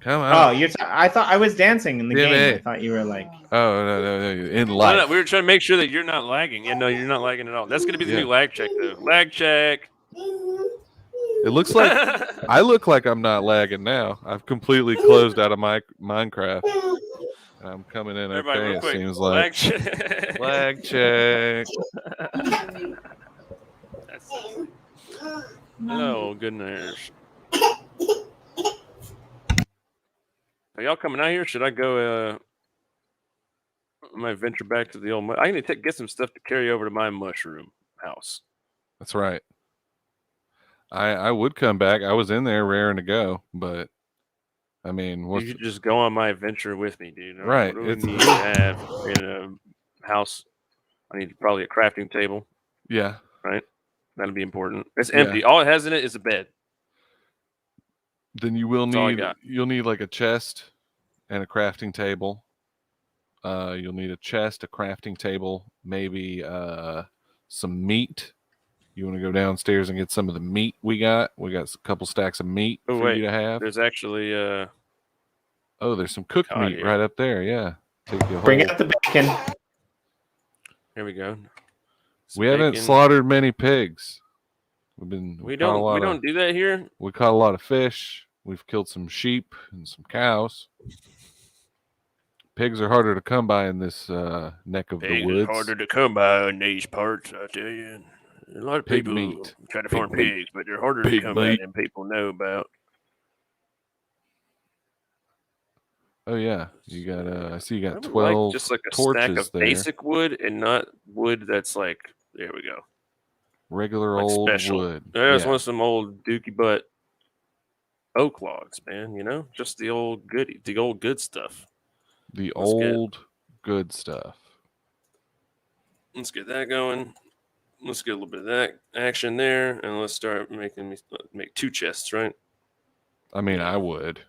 S1: Come on.
S3: Oh, I thought I was dancing in the
S1: Jimmy.
S3: game. I thought you were like.
S1: Oh no! In life,
S2: No, we were trying to make sure that you're not lagging. Yeah, no, you're not lagging at all. That's gonna be the new lag check, though. Lag check.
S1: It looks like I look like I'm not lagging now. I've completely closed out of my Minecraft. I'm coming in
S2: Everybody,
S1: okay.
S2: real
S1: It
S2: quick.
S1: seems like
S2: Lag check.
S1: lag check.
S2: Oh goodness. Are y'all coming out here? Should I go? I might venture back to the old. I need to get some stuff to carry over to my mushroom house.
S1: That's right. I would come back. I was in there raring to go, but I mean,
S2: You should just go on my adventure with me, dude.
S1: Right.
S2: What do we need to have in a house? I need probably a crafting table.
S1: Yeah.
S2: Right. That'll be important. It's empty. All it has in it is a bed.
S1: Then you will
S2: That's all I
S1: need
S2: got.
S1: you'll need like a chest and a crafting table. You'll need a chest, a crafting table, maybe some meat. You want to go downstairs and get some of the meat we got? We got a couple stacks of meat for you to have.
S2: There's actually
S1: there's some cooked meat right up there. Yeah.
S3: Bring out the bacon.
S2: Here we go.
S1: We haven't slaughtered many pigs.
S2: We don't do that here.
S1: We caught a lot of fish. We've killed some sheep and some cows. Pigs are harder to come by in this neck of the woods.
S2: Pigs are harder to come by in these parts, I tell you. A lot of people try to farm pigs, but they're harder to come by than people know about.
S1: Oh yeah, you got. I see you got 12
S2: just like a
S1: torches
S2: stack of
S1: there.
S2: basic wood and not wood that's like. There we go.
S1: Regular
S2: like
S1: old
S2: special.
S1: wood.
S2: I just want some old dookie butt oak logs, man. You know, just the old good stuff.
S1: The old good stuff.
S2: Let's get that going. Let's get a little bit of that action there, and let's start make 2 chests, right?
S1: I mean, I would.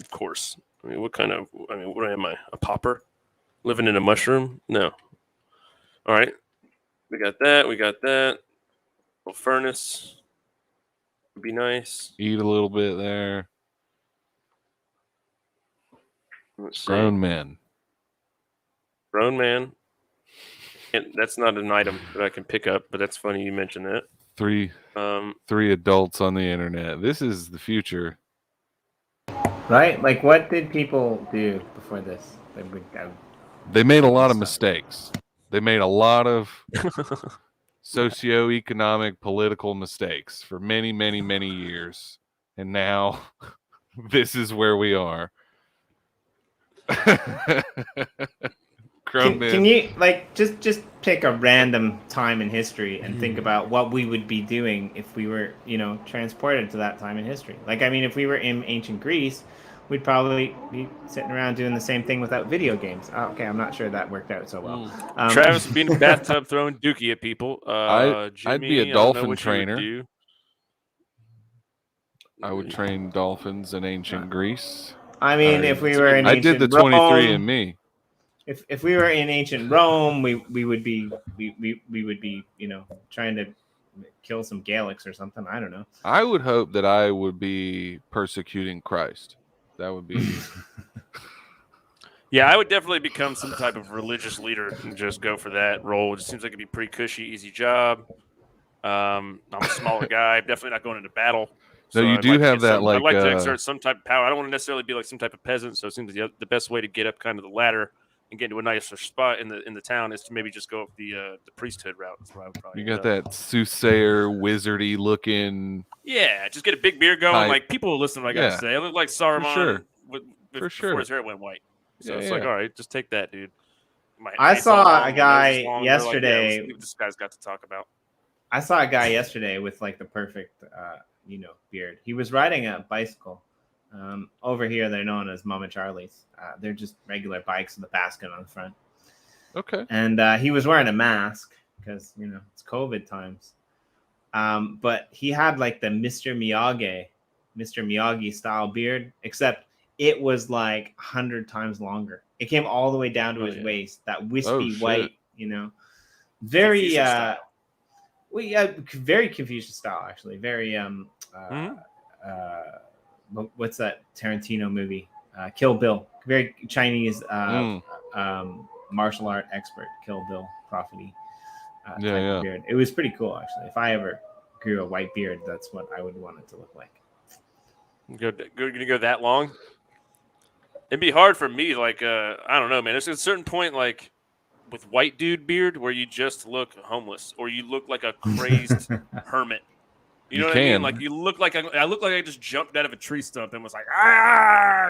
S2: Of course. I mean, what am I? A pauper? Living in a mushroom? No. All right. We got that. A little furnace would be nice.
S1: Eat a little bit there. Grown men.
S2: And that's not an item that I can pick up, but that's funny you mentioned that.
S1: 3 adults on the internet. This is the future.
S3: Right? Like, what did people do before this?
S1: They made a lot of mistakes. They made a lot of socioeconomic, political mistakes for many, many, many years. And now this is where we are.
S3: Can you just pick a random time in history and think about what we would be doing if we were, transported to that time in history? Like, I mean, if we were in ancient Greece, we'd probably be sitting around doing the same thing without video games. Okay, I'm not sure that worked out so well.
S2: Travis would be in the bathtub throwing dookie at people.
S1: I'd be a dolphin trainer. I would train dolphins in ancient Greece.
S3: I mean, if we were in ancient
S1: Rome, I did the 23andMe.
S3: If we were in ancient Rome, we would be trying to kill some Gallics or something. I don't know.
S1: I would hope that I would be persecuting Christ. That would be.
S2: Yeah, I would definitely become some type of religious leader and just go for that role. It seems like it'd be pretty cushy, easy job. I'm a smaller guy. I'm definitely not going into battle.
S1: So you do have that,
S2: I'd like to exert some type of power. I don't want to necessarily be like some type of peasant. So it seems like the best way to get up kind of the ladder and get into a nicer spot in the town is to maybe just go up the priesthood route. That's where I would probably.
S1: You got that soothsayer, wizardy looking.
S2: Yeah, just get a big beard going. Like people will listen to what I got to say. I look like Saruman before his hair went white. So it's like, all right, just take that, dude.
S3: I saw a guy yesterday.
S2: Like, this guy's got to talk about.
S3: I saw a guy yesterday with like the perfect, beard. He was riding a bicycle, Over here, they're known as Mama Charlie's. They're just regular bikes with a basket on the front.
S1: Okay.
S3: And he was wearing a mask because, it's COVID times. But he had like the Mr. Miyagi style beard, except it was like 100 times longer. It came all the way down to his waist, that wispy white, very very Confucius style, actually. Very what's that Tarantino movie? Kill Bill. Very Chinese martial art expert, Kill Bill prophecy type of beard. It was pretty cool, actually. If I ever grew a white beard, that's what I would want it to look like.
S2: Gonna go that long? It'd be hard for me. Like, I don't know, man. There's a certain point, like with white dude beard, where you just look homeless, or you look like a crazed hermit. You know what I mean? Like you look like I look like I just jumped out of a tree stump and was like,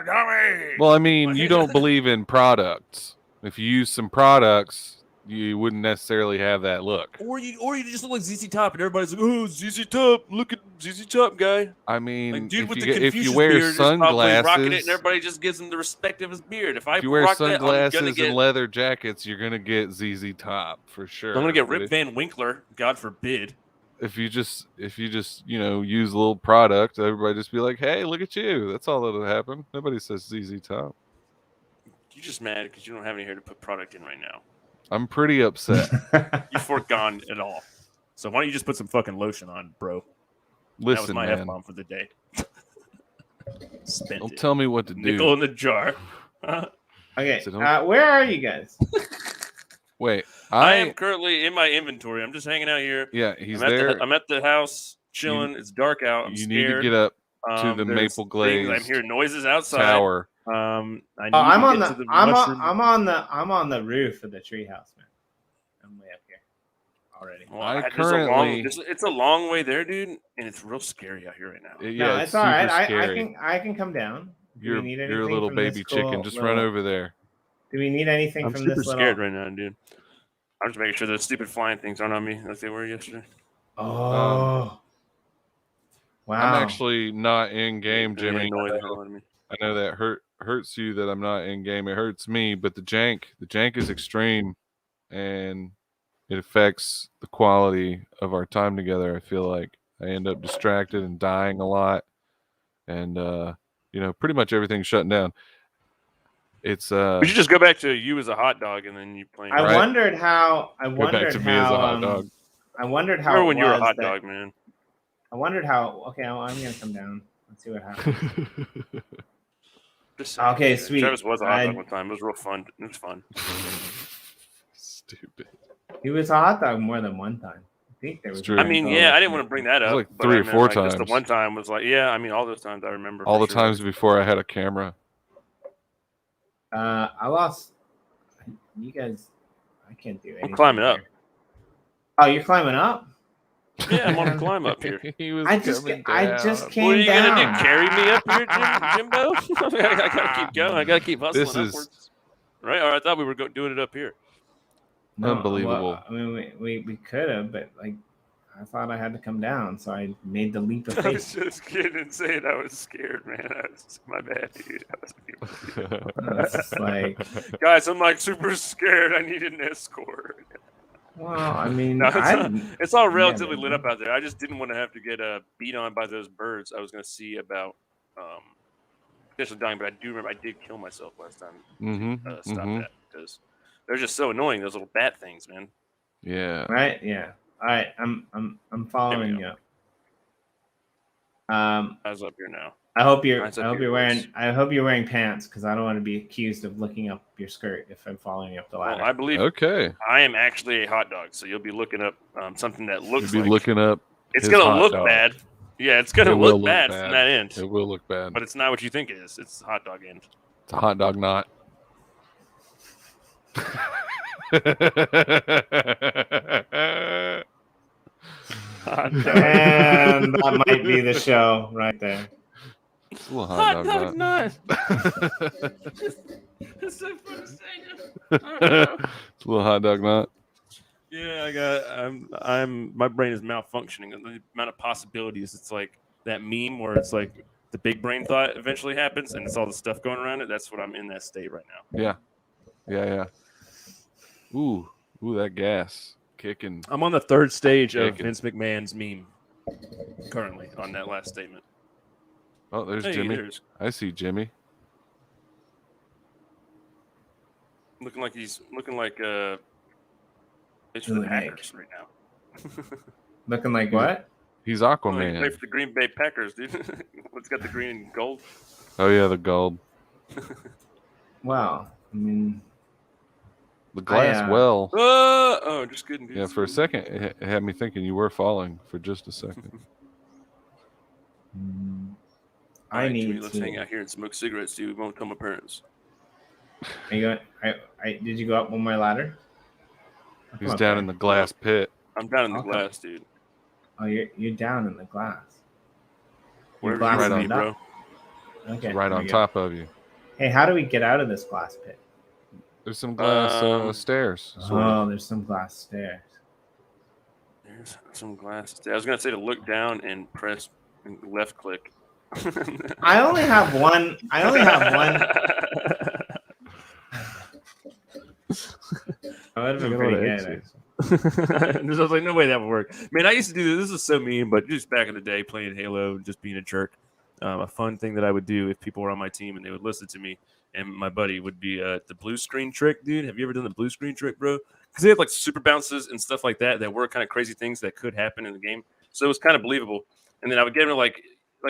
S2: gummy.
S1: Well, I mean, you don't believe in products. If you use some products, you wouldn't necessarily have that look.
S2: Or you just look like ZZ Top, and everybody's like, "Oh, ZZ Top! Look at ZZ Top guy."
S1: I mean,
S2: like, dude
S1: if you wear sunglasses,
S2: rocking it, and everybody just gives him the respect of his beard. If
S1: you wear sunglasses and leather jackets, you're gonna get ZZ Top for sure.
S2: I'm gonna get Rip Van Winkler. God forbid.
S1: If you just use a little product, everybody just be like, "Hey, look at you!" That's all that'll happen. Nobody says ZZ Top.
S2: You're just mad because you don't have any hair to put product in right now.
S1: I'm pretty upset.
S2: You've forgone it all. So why don't you just put some fucking lotion on, bro?
S1: Listen,
S2: that was my
S1: man.
S2: F-bomb for the day.
S1: Don't tell me what to do.
S2: Nickel in the jar.
S3: Okay, where are you guys?
S1: Wait,
S2: I am currently in my inventory. I'm just hanging out here.
S1: Yeah, he's there.
S2: I'm at the house chilling. It's dark out. I'm scared.
S1: Need to get up to the Maple Glazed.
S2: I'm hearing noises outside.
S1: Tower.
S3: I'm on the roof of the treehouse, man. I'm way up here already.
S2: Well, it's a long way there, dude, and it's real scary out here right now.
S3: Yeah, no, it's all right. I can come down.
S1: You're a little baby chicken. Just run over there.
S3: Do we need anything from this?
S2: I'm super scared right now, dude. I'm just making sure those stupid flying things aren't on me like they were yesterday.
S3: Oh, wow!
S1: I'm actually not in game, Jimmy. I know that hurts you that I'm not in game. It hurts me, but the jank is extreme, and it affects the quality of our time together. I feel like I end up distracted and dying a lot, and pretty much everything's shutting down. It's
S2: we should just go back to you as a hot dog, and then you playing.
S3: I wondered how.
S1: Me as a hot dog.
S3: I wondered how.
S2: Remember when you were a hot dog, man?
S3: I wondered how. Okay, I'm gonna come down. Let's see what happens. Okay, sweet.
S2: Travis was a hot dog one time. It was real fun. It was fun.
S1: Stupid.
S3: He was a hot dog more than one time. I think there was.
S2: I mean, I didn't want to bring that up.
S1: Like 3 or 4 times.
S2: Just the one time was like, all those times I remember.
S1: All the times before I had a camera.
S3: I lost. You guys, I can't do anything.
S2: I'm climbing up.
S3: Oh, you're climbing up?
S2: Yeah, I'm on a climb up here.
S3: I just came down.
S2: What are you gonna do? Carry me up here, Jimbo? I gotta keep going. I gotta keep hustling upwards. Right? Or I thought we were doing it up here.
S1: No, unbelievable.
S3: Well, I mean, we could have, but like, I thought I had to come down, so I made the leap of faith.
S2: I was just kidding and saying I was scared, man. My bad, dude. Guys, I'm like super scared. I need an escort.
S3: Well, I mean,
S2: it's all relatively lit up out there. I just didn't want to have to get beat on by those birds. I was going to see about potentially dying, but I do remember I did kill myself last time. Stop that because they're just so annoying. Those little bat things, man.
S1: Yeah.
S3: Right. Yeah. All right. I'm following you.
S2: I was up here now.
S3: I hope you're wearing pants because I don't want to be accused of looking up your skirt if I'm following you up the ladder.
S2: Well, I believe.
S1: Okay.
S2: I am actually a hot dog, so you'll be looking up something that looks.
S1: You'll be looking up.
S2: It's gonna look bad. Yeah, it's gonna look bad from that end.
S1: It will look bad,
S2: but it's not what you think it is. It's a hot dog end.
S1: It's a hot dog knot.
S3: And that might be the show right there.
S1: It's a little hot dog knot.
S2: It's so funny saying it.
S1: It's a little hot dog knot.
S2: Yeah, my brain is malfunctioning. The amount of possibilities. It's like that meme where it's like the big brain thought eventually happens, and it's all the stuff going around it. That's what I'm in that state right now.
S1: Yeah. Ooh, that gas kicking.
S2: I'm on the third stage of Vince McMahon's meme currently on that last statement.
S1: Oh, there's Jimmy. I see Jimmy.
S2: Looking like it's for the Packers right now.
S3: Looking like what?
S1: He's Aquaman.
S2: He played for the Green Bay Packers, dude. It's got the green and gold.
S1: Oh yeah, the gold.
S3: Wow. I mean,
S1: the glass well.
S2: Oh, just kidding, dude.
S1: Yeah, for a second, it had me thinking you were falling for just a second.
S2: Let's hang out here and smoke cigarettes, dude. We won't tell my parents.
S3: Are you going? Did you go up one more ladder?
S1: He's down in the glass pit.
S2: I'm down in the glass, dude.
S3: Oh, you're down in the glass.
S2: Wherever right on, bro.
S3: Okay.
S1: Right on top of you.
S3: Hey, how do we get out of this glass pit?
S1: There's some glass stairs.
S3: There's some glass stairs.
S2: There's some glass stairs. I was gonna say to look down and press left click.
S3: I only have one. I would have been pretty good.
S2: There's like no way that would work. Man, I used to do this. This is so mean, but just back in the day, playing Halo, just being a jerk. A fun thing that I would do if people were on my team and they would listen to me, and my buddy would be the blue screen trick, dude. Have you ever done the blue screen trick, bro? Because they had like super bounces and stuff like that were kind of crazy things that could happen in the game. So it was kind of believable. And then I would get him like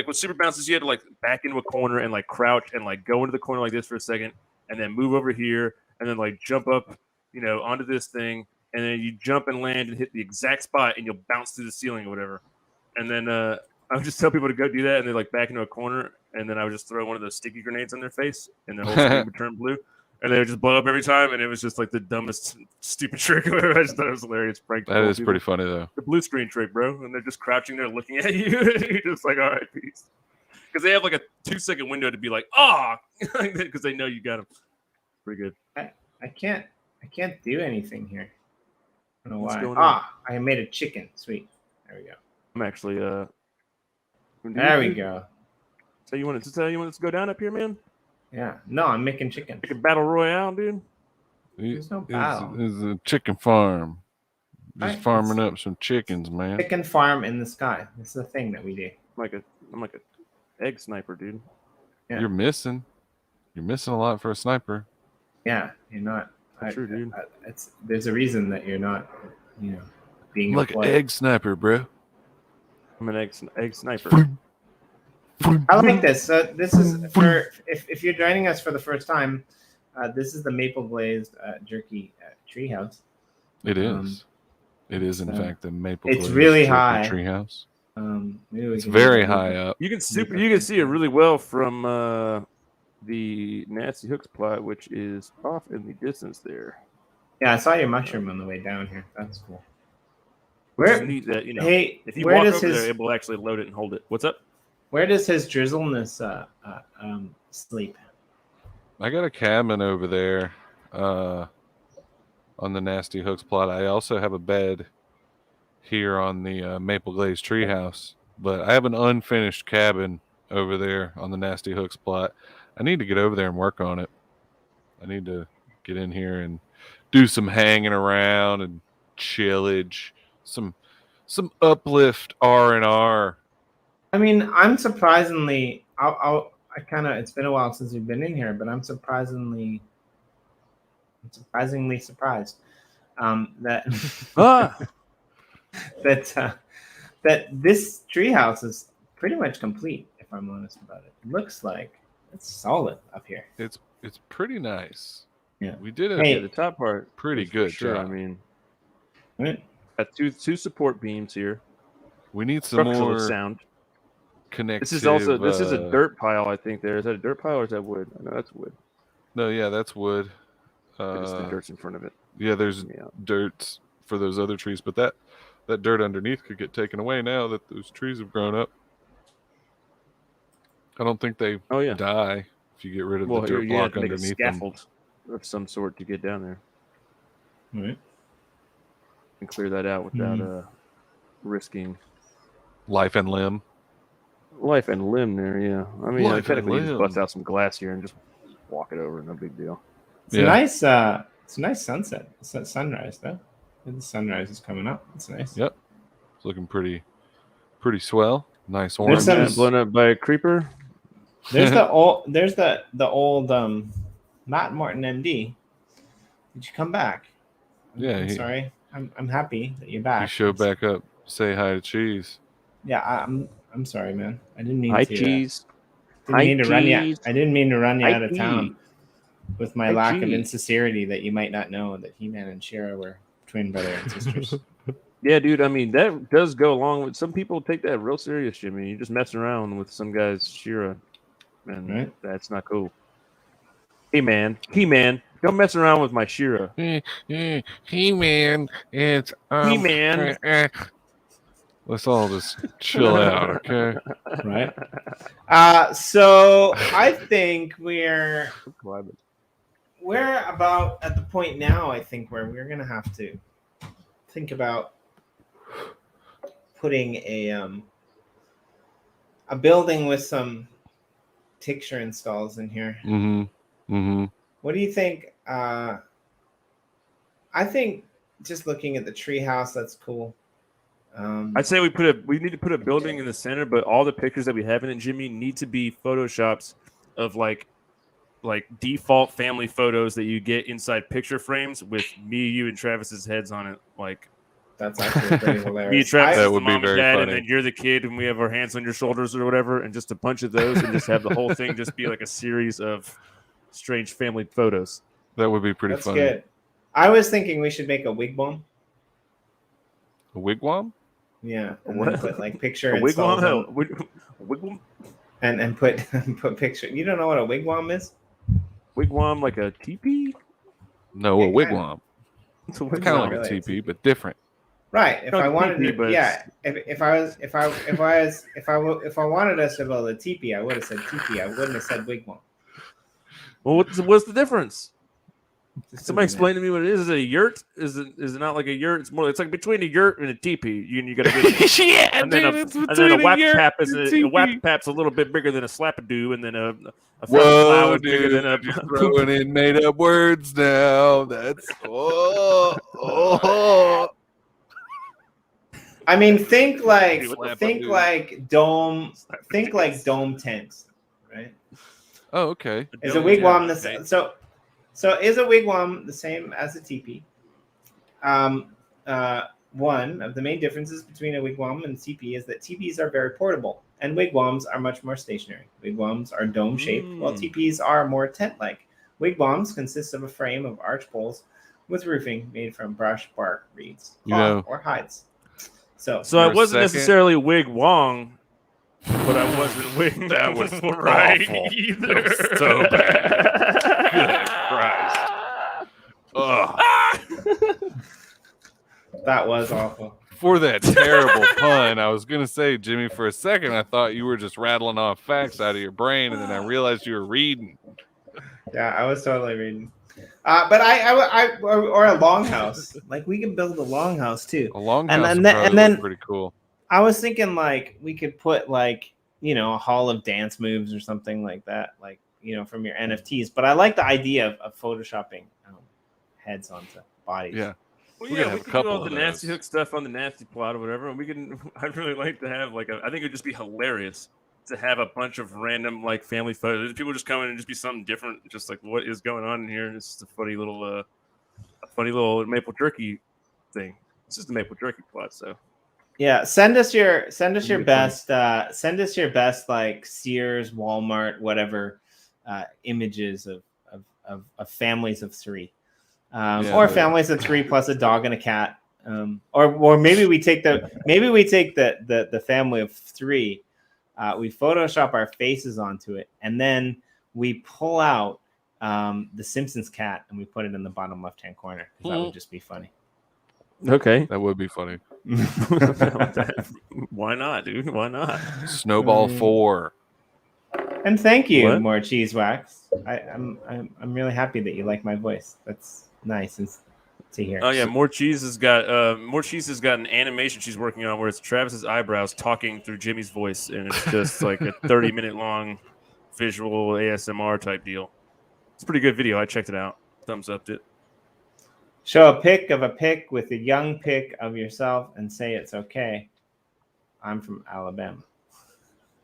S2: with super bounces, you had to like back into a corner and like crouch and like go into the corner like this for a second, and then move over here, and then like jump up, onto this thing, and then you jump and land and hit the exact spot, and you'll bounce through the ceiling or whatever. And then I would just tell people to go do that, and they like back into a corner, and then I would just throw one of those sticky grenades on their face, and the whole screen would turn blue, and they would just blow up every time, and it was just like the dumbest, stupid trick. I just thought it was hilarious. Prank.
S1: That is pretty funny though.
S2: The blue screen trick, bro, and they're just crouching there looking at you, and you're just like, all right, peace. Because they have like a 2-second window to be like, because they know you got them. Pretty good.
S3: I can't do anything here. I don't know why. I made a chicken. Sweet. There we go.
S2: I'm actually
S3: there we go.
S2: So you want us to go down up here, man?
S3: Yeah. No, I'm making chicken.
S2: Like a battle royale, dude.
S3: There's no battle.
S1: It's a chicken farm. Just farming up some chickens, man.
S3: Chicken farm in the sky. It's the thing that we do.
S2: I'm like a egg sniper, dude.
S1: Yeah. You're missing a lot for a sniper.
S3: Yeah, you're not.
S2: True, dude.
S3: There's a reason that you're not, being
S1: like an egg sniper, bro.
S2: I'm an egg sniper.
S3: I like this. This is for if you're joining us for the first time. This is the Maple Glazed Jerky Treehouse.
S1: It is. It is in fact the Maple.
S3: It's really high.
S1: Treehouse.
S3: It's
S1: very high up.
S2: You can see it really well from the Nasty Hooks plot, which is off in the distance there.
S3: Yeah, I saw your mushroom on the way down here. That's cool.
S2: Where neat that
S3: hey,
S2: if you walk over there, it will actually load it and hold it. What's up?
S3: Where does his drizzleness sleep?
S1: I got a cabin over there on the Nasty Hooks plot. I also have a bed here on the Maple Glazed Treehouse, but I have an unfinished cabin over there on the Nasty Hooks plot. I need to get over there and work on it. I need to get in here and do some hanging around and chillage, some uplift R&R.
S3: I mean, I'm surprisingly, it's been a while since we've been in here, but I'm surprisingly surprised that that this treehouse is pretty much complete. If I'm honest about it, it looks like it's solid up here.
S1: It's pretty nice.
S3: Yeah,
S1: we did it.
S2: The top part,
S1: pretty good.
S2: Sure,
S1: job.
S2: I mean, got two support beams here.
S1: We need some more
S2: sound.
S1: Connective.
S2: This is a dirt pile. I think there is that a dirt pile or is that wood? No, that's wood.
S1: No, yeah, that's wood.
S2: The dirt's in front of it.
S1: Yeah, there's dirt for those other trees, but that dirt underneath could get taken away now that those trees have grown up. I don't think they die if you get rid of the dirt block underneath them.
S2: Scaffold of some sort to get down there.
S3: Right.
S2: And clear that out without risking
S1: life and limb.
S2: Life and limb there, yeah. I mean,
S1: Life and
S2: technically, you just bust
S1: limb.
S2: out some glass here and just walk it over. No big deal.
S3: It's a nice sunset. It's a sunrise though. The sunrise is coming up. It's nice.
S1: Yep. It's looking pretty swell. Nice orange.
S2: Blown up by a creeper.
S3: There's the old Matt Morton MD. Did you come back? I'm sorry. I'm happy that you're back.
S1: You showed back up. Say hi to Cheese.
S3: Yeah, I'm sorry, man. I didn't mean
S2: hi,
S3: to.
S2: Cheese.
S3: I didn't mean to run you out of
S2: Cheese.
S3: town with my lack of insincerity that you might not know that He-Man and She-Ra were twin brother and sisters.
S2: Yeah, dude. I mean, that does go along with some people take that real serious, Jimmy. You're just messing around with some guy's She-Ra, and that's not cool. He-Man, don't mess around with my She-Ra.
S1: He-Man, it's
S2: He-Man.
S1: Let's all just chill out, okay?
S3: Right. So I think we're about at the point now. I think where we're gonna have to think about putting a building with some picture installs in here. What do you think? I think just looking at the treehouse, that's cool.
S2: I'd say we need to put a building in the center, but all the pictures that we have in it, Jimmy, need to be photoshops of like default family photos that you get inside picture frames with me, you, and Travis's heads on it. Like
S3: that's actually pretty hilarious.
S2: Me, Travis,
S1: that would
S2: the mom
S1: be very
S2: and dad,
S1: funny.
S2: and then you're the kid, and we have our hands on your shoulders or whatever, and just a bunch of those, and just have the whole thing just be like a series of strange family photos.
S1: That would be pretty funny.
S3: That's good. I was thinking we should make a wigwam.
S1: A wigwam?
S3: Yeah, and then put like picture
S2: a wigwam,
S3: wigwam, and put picture. You don't know what a wigwam is?
S2: Wigwam, like a teepee?
S1: No, a wigwam.
S2: It's kind
S1: of like a teepee, but different.
S3: Right. If I wanted to, yeah. If I wanted us to build a teepee, I would have said teepee. I wouldn't have said wigwam.
S2: Well, what's the difference? Somebody explain to me what it is. Is it a yurt? Is it not like a yurt? It's like between a yurt and a teepee. You got to get
S1: yeah,
S2: and then a wap pap is a wap pap's a little bit bigger than a slap-a-doo, and then a
S1: whoa,
S2: is bigger than a
S1: throwing in made up words now. That's
S3: I mean, think like dome tents, right?
S1: Oh, okay.
S3: Is a wigwam So is a wigwam the same as a teepee? One of the main differences between a wigwam and a teepee is that teepees are very portable, and wigwams are much more stationary. Wigwams are dome-shaped, while teepees are more tent-like. Wigwams consist of a frame of arch poles with roofing made from brush, bark, reeds, cloth, or hides. So
S2: I wasn't necessarily wigwam, but I wasn't wig.
S1: That was
S2: right
S1: awful.
S2: either.
S1: That was so bad. Good Christ.
S3: That was awful.
S1: For that terrible pun, I was going to say, Jimmy, for a second, I thought you were just rattling off facts out of your brain, and then I realized you were reading.
S3: Yeah, I was totally reading. But I or a longhouse. Like we can build a longhouse too.
S1: A longhouse
S3: and then
S1: pretty cool.
S3: I was thinking like we could put like, a hall of dance moves or something like that, like, from your NFTs. But I like the idea of photoshopping heads onto bodies.
S1: Yeah.
S2: Well, we could do all the nasty hook stuff on the nasty plot or whatever. And I'd really like to have I think it'd just be hilarious to have a bunch of random like family photos. People just come in and just be something different, just like what is going on in here. And it's just a funny little maple jerky thing. It's just a maple jerky plot, so.
S3: Yeah, send us your best like Sears, Walmart, whatever images of families of three, or families of three plus a dog and a cat, or maybe we take the family of three, we Photoshop our faces onto it, and then we pull out the Simpsons cat and we put it in the bottom left hand corner. That would just be funny.
S2: Okay,
S1: that would be funny.
S2: Why not, dude? Why not?
S1: Snowball 4.
S3: And thank you, more cheese wax. I'm really happy that you like my voice. That's nice. to hear.
S2: Oh yeah, More Cheese has got an animation she's working on where it's Travis's eyebrows talking through Jimmy's voice, and it's just like a 30-minute long visual ASMR type deal. It's a pretty good video. I checked it out. Thumbs up it.
S3: Show a pic of a pic with a young pic of yourself and say it's okay. I'm from Alabama.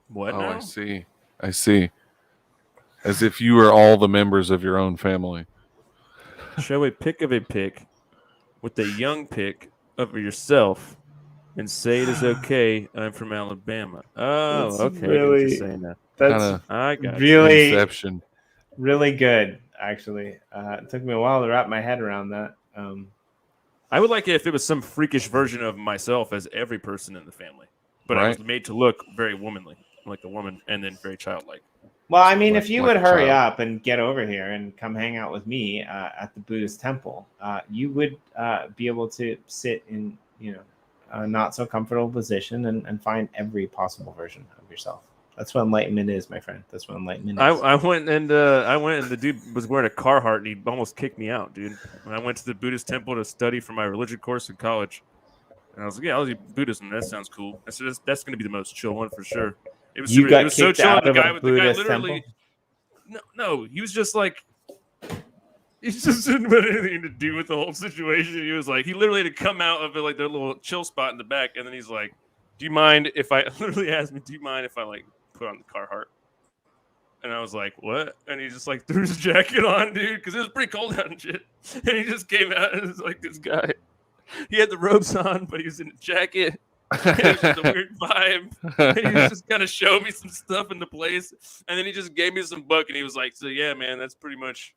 S2: What?
S1: Oh,
S2: now?
S1: I see. As if you were all the members of your own family.
S2: Show a pic of a pic with a young pic of yourself and say it is okay. I'm from Alabama. Oh,
S3: That's
S2: okay.
S3: really-
S2: I get what you're saying now.
S3: That's
S2: I got
S3: really,
S1: Inception.
S3: really good, actually. It took me a while to wrap my head around that.
S2: I would like it if it was some freakish version of myself as every person in the family, but I was made to look very womanly, like a woman, and then very childlike.
S3: Well, I mean, if you would hurry
S1: child.
S3: up and get over here and come hang out with me at the Buddhist temple, you would be able to sit in, a not so comfortable position and find every possible version of yourself. That's what enlightenment is, my friend. That's what enlightenment is.
S2: I went and the dude was wearing a Carhartt and he almost kicked me out, dude. When I went to the Buddhist temple to study for my religion course in college, and I was like, yeah, I'll do Buddhism. That sounds cool. I said that's going to be the most chill one for sure. It was
S3: You got
S2: it was so
S3: kicked
S2: chill.
S3: out
S2: The
S3: of a
S2: guy
S3: Buddhist
S2: literally,
S3: temple?
S2: no, he was just like. He just didn't want anything to do with the whole situation. He was like, he literally had to come out of it, like their little chill spot in the back, and then he's like, "Do you mind if I?" Literally asked me, "Do you mind if I like put on the Carhartt?" And I was like, "What?" And he just like threw his jacket on, dude, because it was pretty cold out and shit. And he just came out and was like, "This guy." He had the robes on, but he was in a jacket. It was just a weird vibe. And he was just kind of showed me some stuff in the place, and then he just gave me some book, and he was like, "So yeah, man, that's pretty much."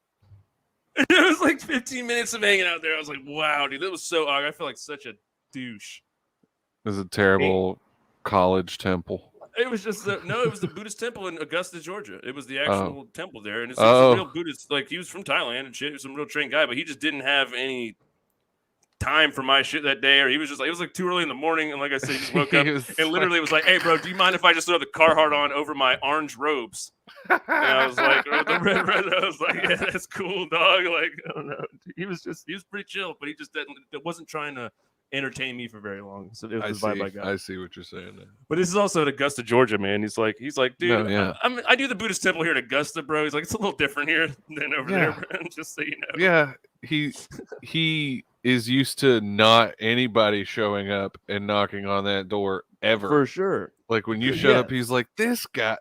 S2: It was like 15 minutes of hanging out there. I was like, wow, dude, that was so awkward. I feel like such a douche.
S1: It was a terrible college temple.
S2: It was just, it was the Buddhist temple in Augusta, Georgia. It was the actual temple there. And it's a real Buddhist, like he was from Thailand and shit. He was some real trained guy, but he just didn't have any time for my shit that day. Or he was just like, it was like too early in the morning. And like I said, he just woke up and literally was like, hey, bro, do you mind if I just throw the Carhartt on over my orange robes? And I was like, the red, I was like, yeah, that's cool, dog. Like, I don't know. He was pretty chill, but he just wasn't trying to entertain me for very long. So it was the vibe I got.
S1: I see what you're saying there.
S2: But this is also in Augusta, Georgia, man. He's like, dude,
S1: No, yeah.
S2: I do the Buddhist temple here in Augusta, bro. He's like, it's a little different here than over there, man. Just so you know.
S1: Yeah, he is used to not anybody showing up and knocking on that door ever.
S2: For sure.
S1: Like when you showed up, he's like, this guy,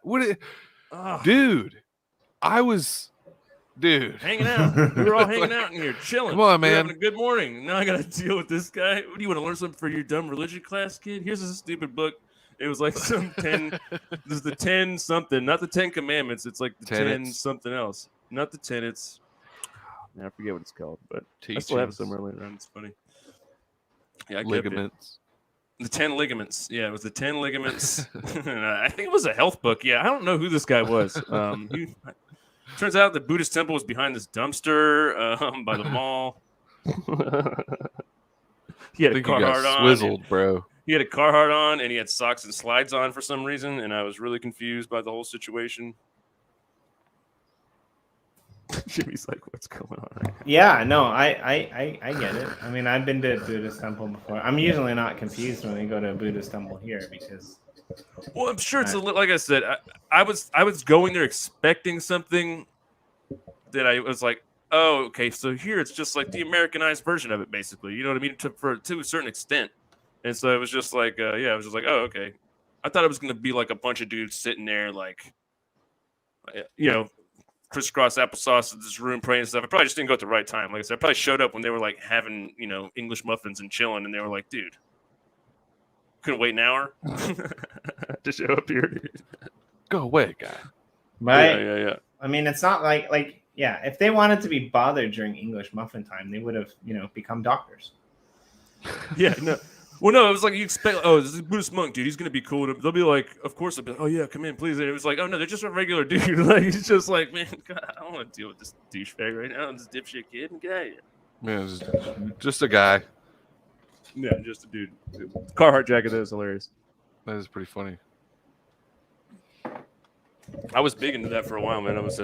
S1: dude,
S2: hanging out. We were all hanging out in here, chilling.
S1: Come on, man.
S2: We're having a good morning. Now I got to deal with this guy. What do you want to learn something for your dumb religion class, kid? Here's a stupid book. It was like some 10. This is the 10 something, not the 10 Commandments. It's like the
S1: Tenets.
S2: 10 something else, not the tenets. I forget what it's called, but
S1: Teachings.
S2: I still have it somewhere later on. It's funny. Yeah, I kept it.
S1: Ligaments.
S2: The 10 ligaments. Yeah, it was the 10 ligaments. I think it was a health book. Yeah, I don't know who this guy was. Turns out the Buddhist temple was behind this dumpster by the mall. He had a Carhartt on.
S1: Swizzled, bro.
S2: He had a Carhartt on, and he had socks and slides on for some reason, and I was really confused by the whole situation. Jimmy's like, what's going on right now?
S3: Yeah, no, I get it. I mean, I've been to a Buddhist temple before. I'm usually not confused when we go to a Buddhist temple here because.
S2: Well, I'm sure it's like I said. I was going there expecting something that I was like, oh, okay. So here it's just like the Americanized version of it, basically. You know what I mean? To a certain extent. And so it was just like, I was just like, oh, okay. I thought it was going to be like a bunch of dudes sitting there, like, crisscross applesauce in this room praying and stuff. I probably just didn't go at the right time. Like I said, I probably showed up when they were like having, English muffins and chilling, and they were like, dude, couldn't wait an hour to show up here, dude.
S1: Go away, guy.
S3: Right?
S2: Yeah.
S3: I mean, it's not like if they wanted to be bothered during English muffin time, they would have, become doctors.
S2: Yeah, no. Well, no, it was like you expect. Oh, this is a Buddhist monk, dude. He's gonna be cool. They'll be like, of course. They'll be like, oh yeah, come in, please. And it was like, oh no, they're just a regular dude. Like he's just like, man, God, I don't want to deal with this douchebag right now. This dipshit kid and guy.
S1: Yeah, it's just a guy.
S2: Yeah, just a dude. Carhartt jacket. That was hilarious.
S1: That is pretty funny.
S2: I was big into that for a while, man. I was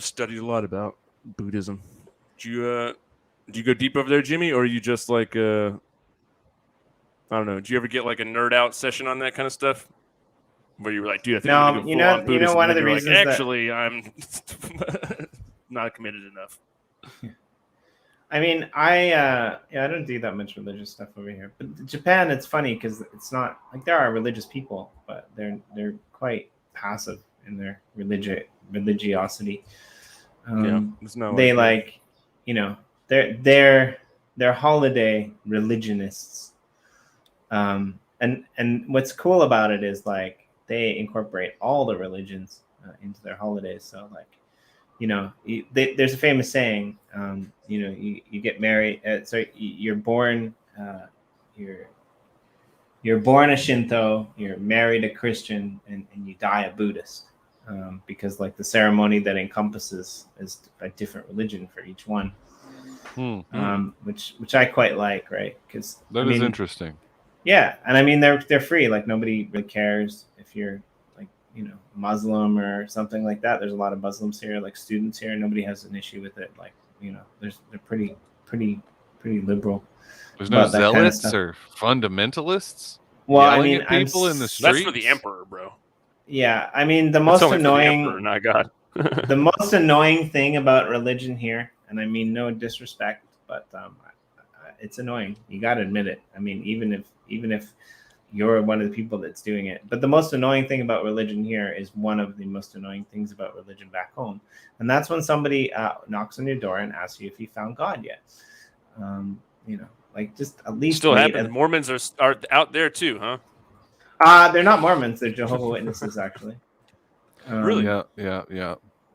S2: studied a lot about Buddhism. Did Do you go deep over there, Jimmy, or are you just like I don't know? Do you ever get like a nerd out session on that kind of stuff? Where you were like, dude, I think I'm gonna go full on Buddhist,
S3: one
S2: and
S3: of the
S2: then you're
S3: reasons
S2: like, actually, I'm not committed enough.
S3: I mean, I don't do that much religious stuff over here. But Japan, it's funny because it's not like there are religious people, but they're quite passive in their religiosity. They like, you know, they're holiday religionists. And what's cool about it is like they incorporate all the religions into their holidays. So like, you know, there's a famous saying, you know, you get married. You're born, you're born a Shinto, you're married a Christian, and you die a Buddhist, because like the ceremony that encompasses is a different religion for each one, which I quite like, right? Because
S1: that is interesting.
S3: Yeah, and I mean they're free. Like nobody really cares if you're like, you know, Muslim or something like that. There's a lot of Muslims here, like students here. Nobody has an issue with it. Like, you know, they're pretty liberal.
S1: There's no zealots kind of or fundamentalists.
S3: Well, I mean,
S1: people in the streets.
S2: That's for the emperor, bro.
S3: Yeah, I mean the most annoying.
S2: For the emperor, not God.
S3: The most annoying thing about religion here, and I mean no disrespect, but it's annoying. You got to admit it. I mean, even if you're one of the people that's doing it. But the most annoying thing about religion here is one of the most annoying things about religion back home. And that's when somebody knocks on your door and asks you if you found God yet. You know, like just at least
S2: still happens. Mormons are out there too, huh?
S3: They're not Mormons. They're Jehovah's Witnesses, actually.
S2: Really?
S1: Yeah.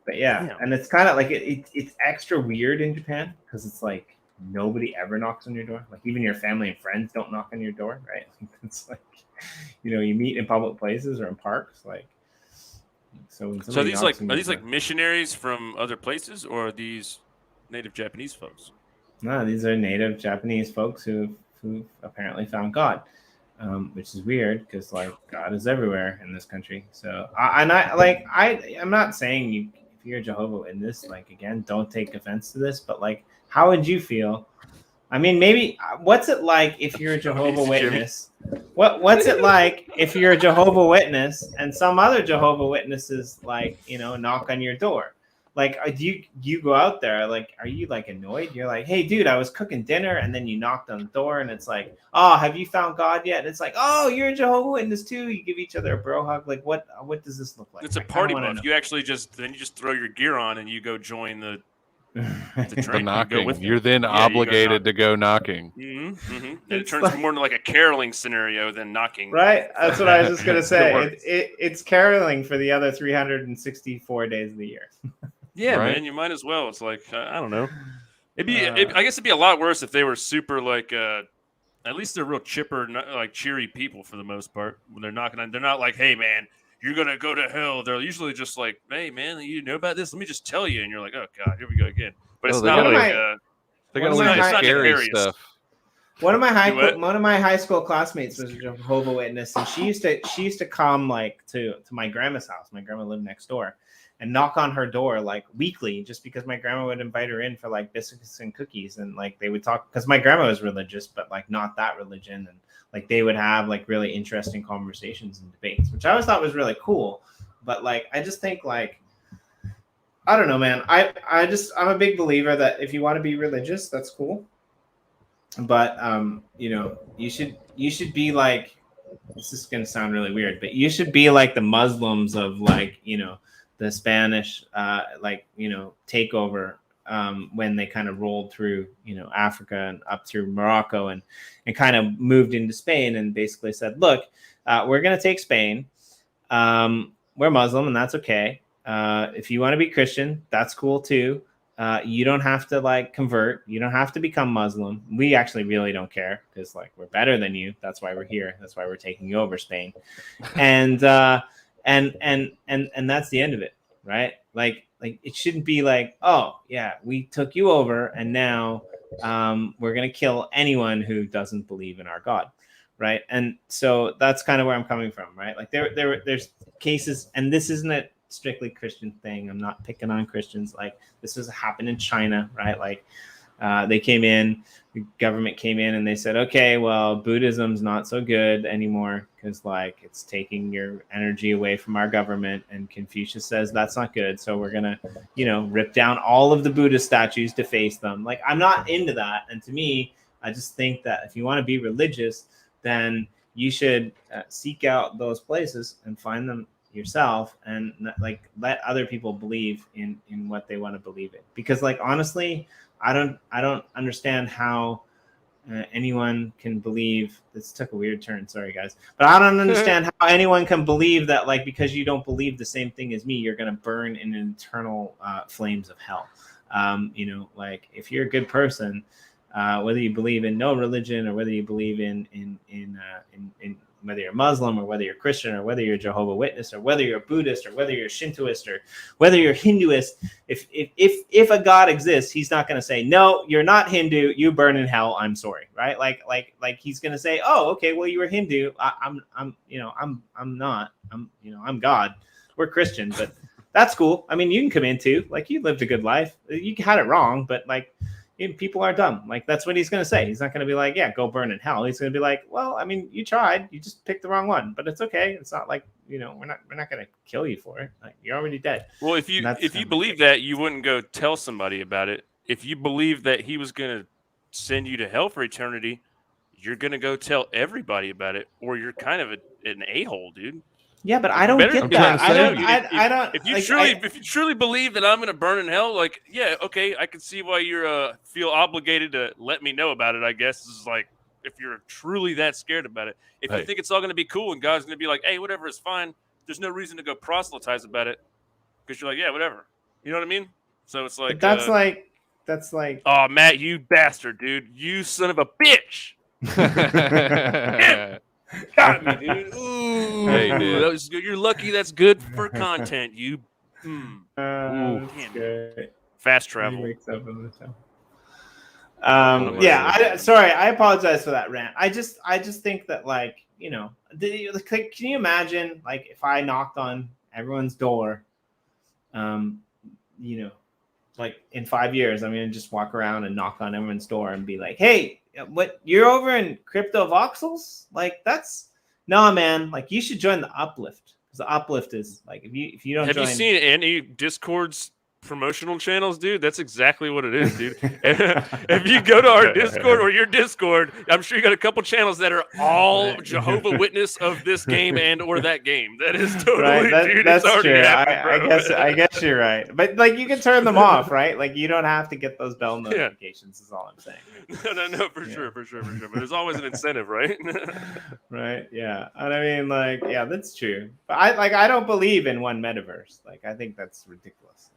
S3: But yeah, damn. And it's kind of like it's extra weird in Japan because it's like nobody ever knocks on your door. Like even your family and friends don't knock on your door, right? It's like, you know, you meet in public places or in parks, like. So
S2: are these like missionaries from other places, or are these native Japanese folks?
S3: No, these are native Japanese folks who apparently found God, which is weird because like God is everywhere in this country. So I'm not saying if you're a Jehovah's Witness, like again, don't take offense to this, but like, how would you feel? I mean, maybe what's it like if you're a Jehovah's Witness? What's it like if you're a Jehovah's Witness and some other Jehovah's Witnesses like, you know, knock on your door? Like, do you go out there? Like, are you like annoyed? You're like, hey, dude, I was cooking dinner, and then you knocked on the door, and it's like, oh, have you found God yet? And it's like, oh, you're a Jehovah's Witness too. You give each other a bro hug. Like, what does this look like?
S2: It's a party buff. You actually just throw your gear on and you go join the
S1: knocking. You're then obligated to go knocking.
S2: Mm-hmm. And it turns more into like a caroling scenario than knocking.
S3: Right. That's what I was just gonna say. It's caroling for the other 364 days of the year.
S2: Yeah, right? Man, you might as well. It's like I don't know. I guess it'd be a lot worse if they were super like. At least they're real chipper, like cheery people for the most part. When they're knocking on, they're not like, "Hey, man, you're gonna go to hell." They're usually just like, "Hey, man, you know about this? Let me just tell you." And you're like, "Oh God, here we go again." But it's not like
S1: they got like scary stuff.
S3: One of my high school classmates was a Jehovah's Witness, and she used to come like to my grandma's house. My grandma lived next door, and knock on her door like weekly, just because my grandma would invite her in for like biscuits and cookies, and like they would talk because my grandma was religious, but like not that religion, and like they would have like really interesting conversations and debates, which I always thought was really cool. But like I just think like I don't know, man. I'm a big believer that if you want to be religious, that's cool. But you know, you should be like, this is gonna sound really weird, but you should be like the Muslims of like, you know, the Spanish like, you know, takeover when they kind of rolled through, you know, Africa and up through Morocco and kind of moved into Spain and basically said, look, we're gonna take Spain. We're Muslim and that's okay. If you want to be Christian, that's cool too. You don't have to like convert. You don't have to become Muslim. We actually really don't care because like we're better than you. That's why we're here. That's why we're taking over Spain. And that's the end of it, right? Like it shouldn't be like, oh yeah, we took you over and now we're gonna kill anyone who doesn't believe in our God, right? And so that's kind of where I'm coming from, right? Like there's cases, and this isn't a strictly Christian thing. I'm not picking on Christians. Like this has happened in China, right? Like They came in, the government came in and they said, okay, well, Buddhism's not so good anymore because like it's taking your energy away from our government. And Confucius says that's not good. So we're going to, rip down all of the Buddha statues to face them. Like, I'm not into that. And to me, I just think that if you want to be religious, then you should seek out those places and find them yourself and like let other people believe in what they want to believe in. Because like, honestly, I don't understand how anyone can believe. This took a weird turn. Sorry, guys. But I don't understand how anyone can believe that, like, because you don't believe the same thing as me, you're going to burn in eternal flames of hell. Like, if you're a good person, whether you believe in no religion or whether you believe in whether you're Muslim or whether you're Christian or whether you're Jehovah's Witness or whether you're a Buddhist or whether you're Shintoist or whether you're Hinduist, if a God exists, he's not going to say, no, you're not Hindu, you burn in hell, I'm sorry, right? Like he's going to say, oh, okay, well, you were Hindu, I'm not, I'm God, we're Christian, but that's cool. I mean, you can come in too, like, you lived a good life, you had it wrong, but like, people are dumb. Like, that's what he's going to say. He's not going to be like, yeah, go burn in hell. He's going to be like, well, I mean, you tried, you just picked the wrong one, but it's okay. It's not like, we're not going to kill you for it. Like, you're already dead.
S2: Well, if you believe that, you wouldn't go tell somebody about it. If you believe that he was going to send you to hell for eternity, you're going to go tell everybody about it, or you're kind of an a-hole, dude.
S3: Yeah, but I don't get that. I don't.
S2: If you truly believe that I'm going to burn in hell, like, yeah, okay, I can see why you're feel obligated to let me know about it. I guess is like, if you're truly that scared about it. If you think it's all going to be cool and God's going to be like, hey, whatever is fine. There's no reason to go proselytize about it because you're like, yeah, whatever. You know what I mean? So it's like
S3: that's like.
S2: Oh, Matt, you bastard, dude! You son of a bitch! Got me, dude. Ooh,
S1: hey, dude.
S2: That was good. You're lucky. That's good for content. You,
S3: good.
S2: Fast travel.
S3: He wakes up in the town. Sorry, I apologize for that rant. I just think that, like, can you imagine, like, if I knocked on everyone's door, like in 5 years, I'm gonna just walk around and knock on everyone's door and be like, hey, what, you're over in crypto voxels? Like, that's no, man. Like, you should join the Uplift, because the Uplift is like, if you don't
S2: have
S3: join...
S2: you seen any Discord's promotional channels, dude? That's exactly what it is, dude. If you go to our Discord or your Discord, I'm sure you got a couple channels that are all Jehovah Witness of this game and or that game. That is totally
S3: right.
S2: Dude,
S3: that's true. I guess you're right, but like, you can turn them off, right? Like, you don't have to get those bell notifications. Is all I'm saying.
S2: No, for sure. But there's always an incentive, right?
S3: Right. Yeah. And I mean, like, yeah, that's true. But I don't believe in one metaverse. Like, I think that's ridiculous.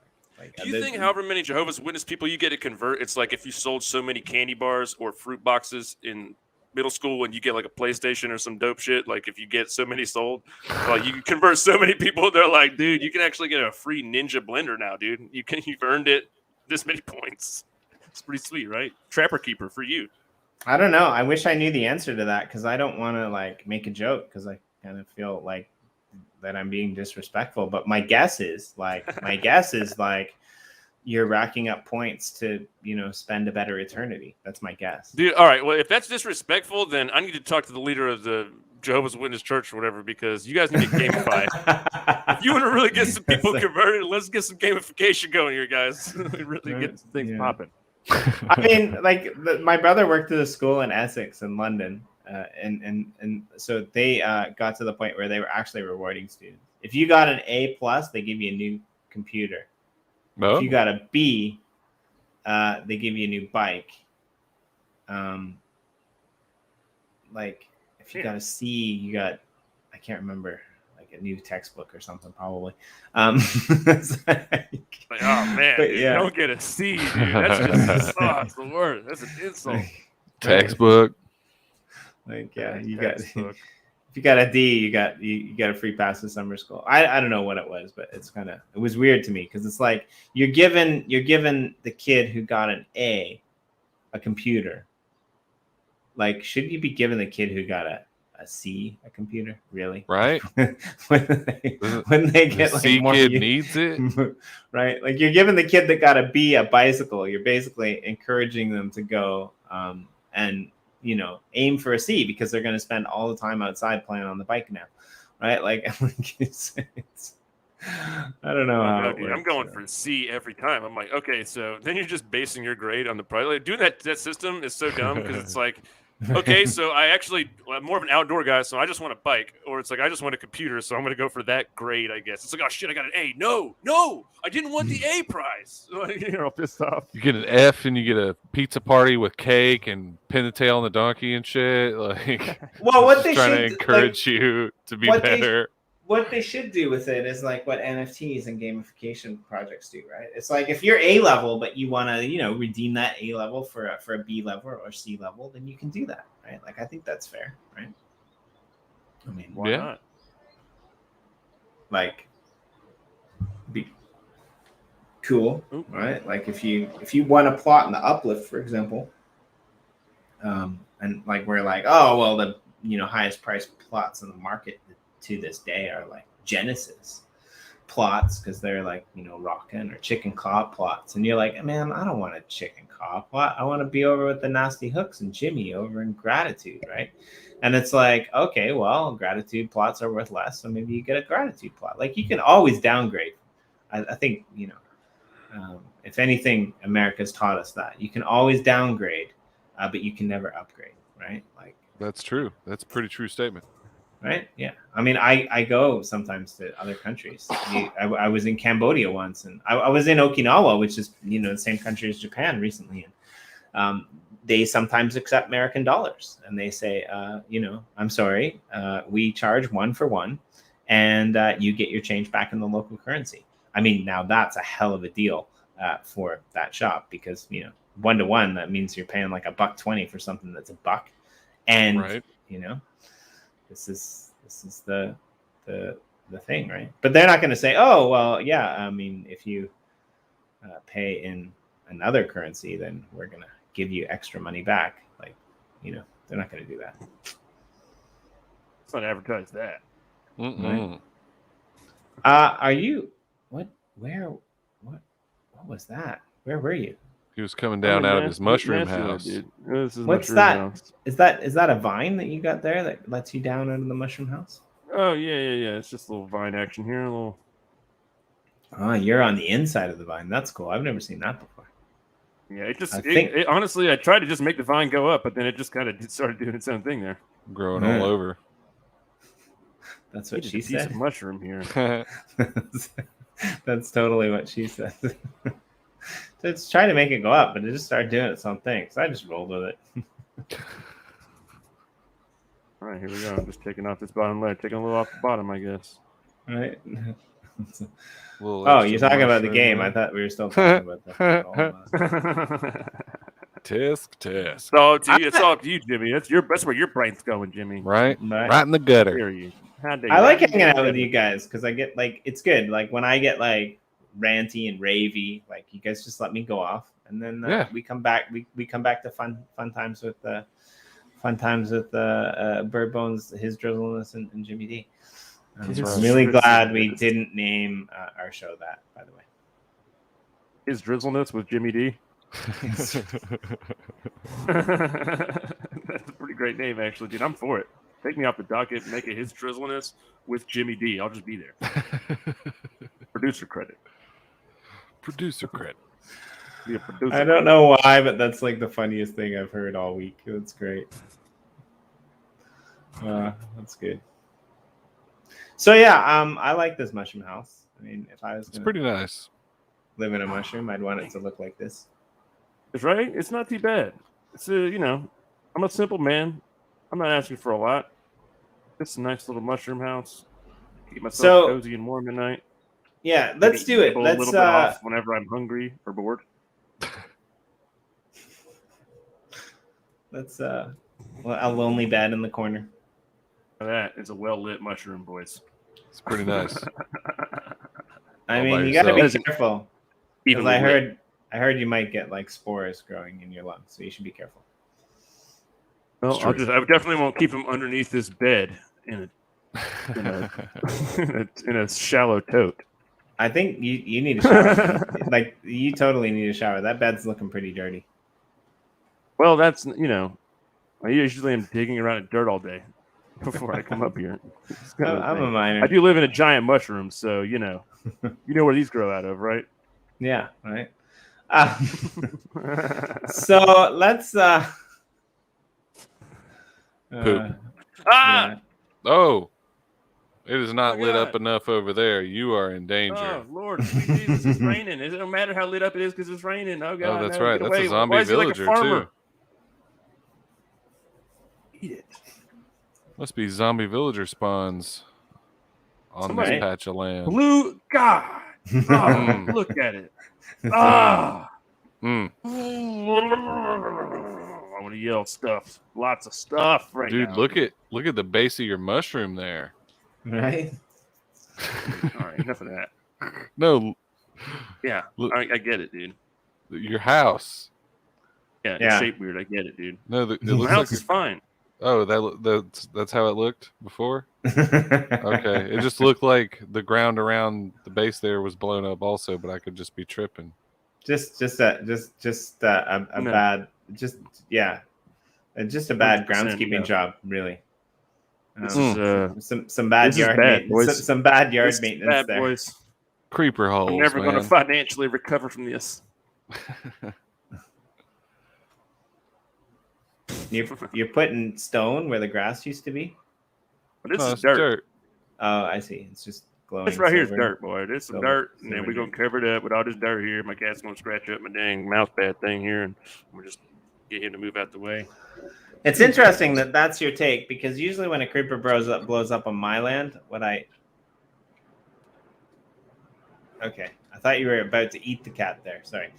S2: Do you think however many Jehovah's Witness people you get to convert, it's like if you sold so many candy bars or fruit boxes in middle school and you get like a PlayStation or some dope shit, like if you get so many sold, like you can convert so many people, they're like, dude, you can actually get a free Ninja blender now, dude. You've earned it this many points. It's pretty sweet, right? Trapper Keeper for you.
S3: I don't know. I wish I knew the answer to that, because I don't want to like make a joke, because I kind of feel like that I'm being disrespectful, but my guess is like you're racking up points to, spend a better eternity. That's my guess.
S2: Dude, all right. Well, if that's disrespectful, then I need to talk to the leader of the Jehovah's Witness Church or whatever, because you guys need to gamify. If you want to really get some people converted, let's get some gamification going here, guys. Really get some things popping.
S3: I mean, like, my brother worked at a school in Essex in London. And so they got to the point where they were actually rewarding students. If you got an A+, they give you a new computer. Oh. If you got a B, they give you a new bike. Like, if you got a C, you got, I can't remember, like a new textbook or something, probably.
S2: Like, oh man, dude, don't get a C, dude. That's just the word. That's an insult.
S1: Textbook.
S3: Like, yeah, you got, if you got a D, you got a free pass to summer school. I don't know what it was, but it was weird to me, because it's like you're giving the kid who got an A a computer. Like, should you be giving the kid who got a a C a computer? Really?
S1: Right?
S3: when they get
S1: the
S3: like
S1: C
S3: more
S1: kid needs it.
S3: Right? Like you're giving the kid that got a B a bicycle. You're basically encouraging them to go and aim for a C because they're going to spend all the time outside playing on the bike now, right? Like it's I don't know how it
S2: dude,
S3: works.
S2: I'm going for C every time. I'm like, okay, so then you're just basing your grade on the price. Like, doing that system is so dumb because it's like, okay, so I'm more of an outdoor guy, so I just want a bike, or it's like I just want a computer, so I'm going to go for that grade, I guess. It's like, oh shit, I got an A. No, I didn't want the A prize. You're all pissed off.
S1: You get an F and you get a pizza party with cake and pin the tail on the donkey and shit. Like,
S3: well, what they
S1: trying
S3: should
S1: to encourage you to be better.
S3: What they should do with it is like what NFTs and gamification projects do, right? It's like if you're A level, but you want to, redeem that A level for a B level or C level, then you can do that, right? Like I think that's fair, right? I mean,
S2: why not?
S3: Like, be cool, right? Like if you want to plot in the Uplift, for example, and like we're like, oh well, the highest priced plots in the market to this day are like Genesis plots because they're like rockin' or chicken claw plots, and you're like, man, I don't want a chicken claw plot. I want to be over with the Nasty Hooks and Jimmy over in Gratitude, right? And it's like, okay, well, Gratitude plots are worth less, so maybe you get a Gratitude plot. Like you can always downgrade. I think if anything, America's taught us that you can always downgrade, but you can never upgrade, right? Like
S1: that's true. That's a pretty true statement.
S3: Right? Yeah. I mean, I go sometimes to other countries. I was in Cambodia once, and I was in Okinawa, which is, the same country as Japan recently. And they sometimes accept American dollars. And they say, I'm sorry, we charge 1 for 1, and you get your change back in the local currency. I mean, now that's a hell of a deal for that shop because, 1 to 1, that means you're paying like $1.20 for something that's $1. And,
S1: right.
S3: This is the thing, right? But they're not going to say, oh, well, yeah, I mean, if you pay in another currency, then we're going to give you extra money back. Like, they're not going to do that.
S2: Let's not advertise that.
S3: Right? Are you, what was that? Where were you?
S1: He was coming down out of his mushroom house.
S3: What's that? House. Is that a vine that you got there that lets you down into the mushroom house?
S2: Oh yeah. It's just a little vine action here. Oh,
S3: you're on the inside of the vine. That's cool. I've never seen that before.
S2: Yeah, honestly, I tried to just make the vine go up, but then it just kind of started doing its own thing there,
S1: growing all over.
S3: That's what she said.
S2: Piece of mushroom here.
S3: That's totally what she said. It's trying to make it go up, but it just started doing its own thing. So I just rolled with it.
S2: All right, here we go. I'm just taking off this bottom layer, taking a little off the bottom, I guess.
S3: All right. You're talking about the game. I thought we were still talking about that.
S1: Tisk.
S2: It's all up to you, Jimmy. That's where your brain's going, Jimmy.
S1: Right in the gutter.
S2: Hear you.
S3: I like hanging out with you guys because I get it's good. Like when I get ranty and ravey, like you guys just let me go off, and then we come back. We come back to fun times with Bird Bones, his drizzleness, and Jimmy D. I'm really glad we didn't name our show that, by the way.
S2: His drizzleness with Jimmy D. That's a pretty great name, actually, dude. I'm for it. Take me off the docket, make it his drizzleness with Jimmy D. I'll just be there. Producer credit. Be a producer.
S3: I don't know why, but that's like the funniest thing I've heard all week. That's great. That's good. So yeah, I like this mushroom house. I mean, if I was
S1: it's pretty nice.
S3: Live in a mushroom, I'd want it to look like this.
S2: It's right. It's not too bad. It's I'm a simple man. I'm not asking for a lot. It's a nice little mushroom house. Keep myself cozy and warm at night.
S3: Yeah, let's do it. Let's
S2: a little bit off whenever I'm hungry or bored.
S3: Let's a lonely bed in the corner.
S2: That is a well-lit mushroom, boys.
S1: It's pretty nice.
S3: I mean, you got to be careful. Because I heard you might get spores growing in your lungs, so you should be careful.
S2: Well, I definitely won't keep him underneath this bed in a shallow tote.
S3: I think you need a shower, man. Like, you totally need a shower. That bed's looking pretty dirty.
S2: Well, that's, I usually am digging around in dirt all day before I come up here.
S3: I'm a miner.
S2: I do live in a giant mushroom, so you know where these grow out of, right?
S3: Yeah, right. So let's
S1: Poop.
S2: Ah!
S3: Yeah.
S1: Oh, it is not
S2: Oh,
S1: lit
S2: God.
S1: up enough over there. You are in danger.
S2: Oh Lord, sweet Jesus, it's raining. It don't matter how lit up it is because it's raining. Oh God,
S1: Oh, that's
S2: no,
S1: right.
S2: get
S1: That's
S2: away.
S1: a zombie
S2: Why is he like a
S1: villager
S2: farmer?
S1: too.
S2: Eat it.
S1: Must be zombie villager spawns on
S2: Somebody-
S1: this patch of land.
S2: Blue God. Oh, look at it. Ah.
S1: Mm.
S2: I want to yell stuff. Lots of stuff right
S1: Dude,
S2: now.
S1: look at the base of your mushroom there.
S3: Right.
S2: All right, enough of that.
S1: No,
S2: Yeah,
S1: Look-
S2: I get it, dude.
S1: your house.
S2: Yeah,
S3: Yeah.
S2: it's shaped weird. I get it, dude.
S1: No, it
S2: My
S1: looks
S2: house
S1: like.
S2: is fine.
S1: Oh, that's how it looked before. Okay, it just looked like the ground around the base there was blown up also, but I could just be tripping.
S3: just a
S2: No.
S3: bad, just a bad
S2: 100%,
S3: groundskeeping
S2: no.
S3: job, really.
S2: This is
S3: Some bad
S2: this is
S3: yard
S2: bad,
S3: maintenance.
S2: boys.
S3: Some bad yard
S2: this is
S3: maintenance
S2: bad,
S3: there.
S2: boys.
S1: Creeper holes,
S2: I'm never going to
S1: man.
S2: financially recover from this.
S3: You're putting stone where the grass used to be.
S2: But this
S1: No,
S2: is
S1: it's
S2: dirt.
S3: Oh, I see. It's just glowing.
S2: This right here is
S3: silver.
S2: dirt, boy. This is some
S3: Silver-
S2: dirt, and then
S3: silver
S2: we're gonna
S3: dirt.
S2: cover it up with all this dirt here. My cat's gonna scratch up my dang mouse pad thing here, and we'll just get him to move out the way.
S3: It's interesting that that's your take, because usually when a creeper blows up on my land, Okay, I thought you were about to eat the cat there. Sorry.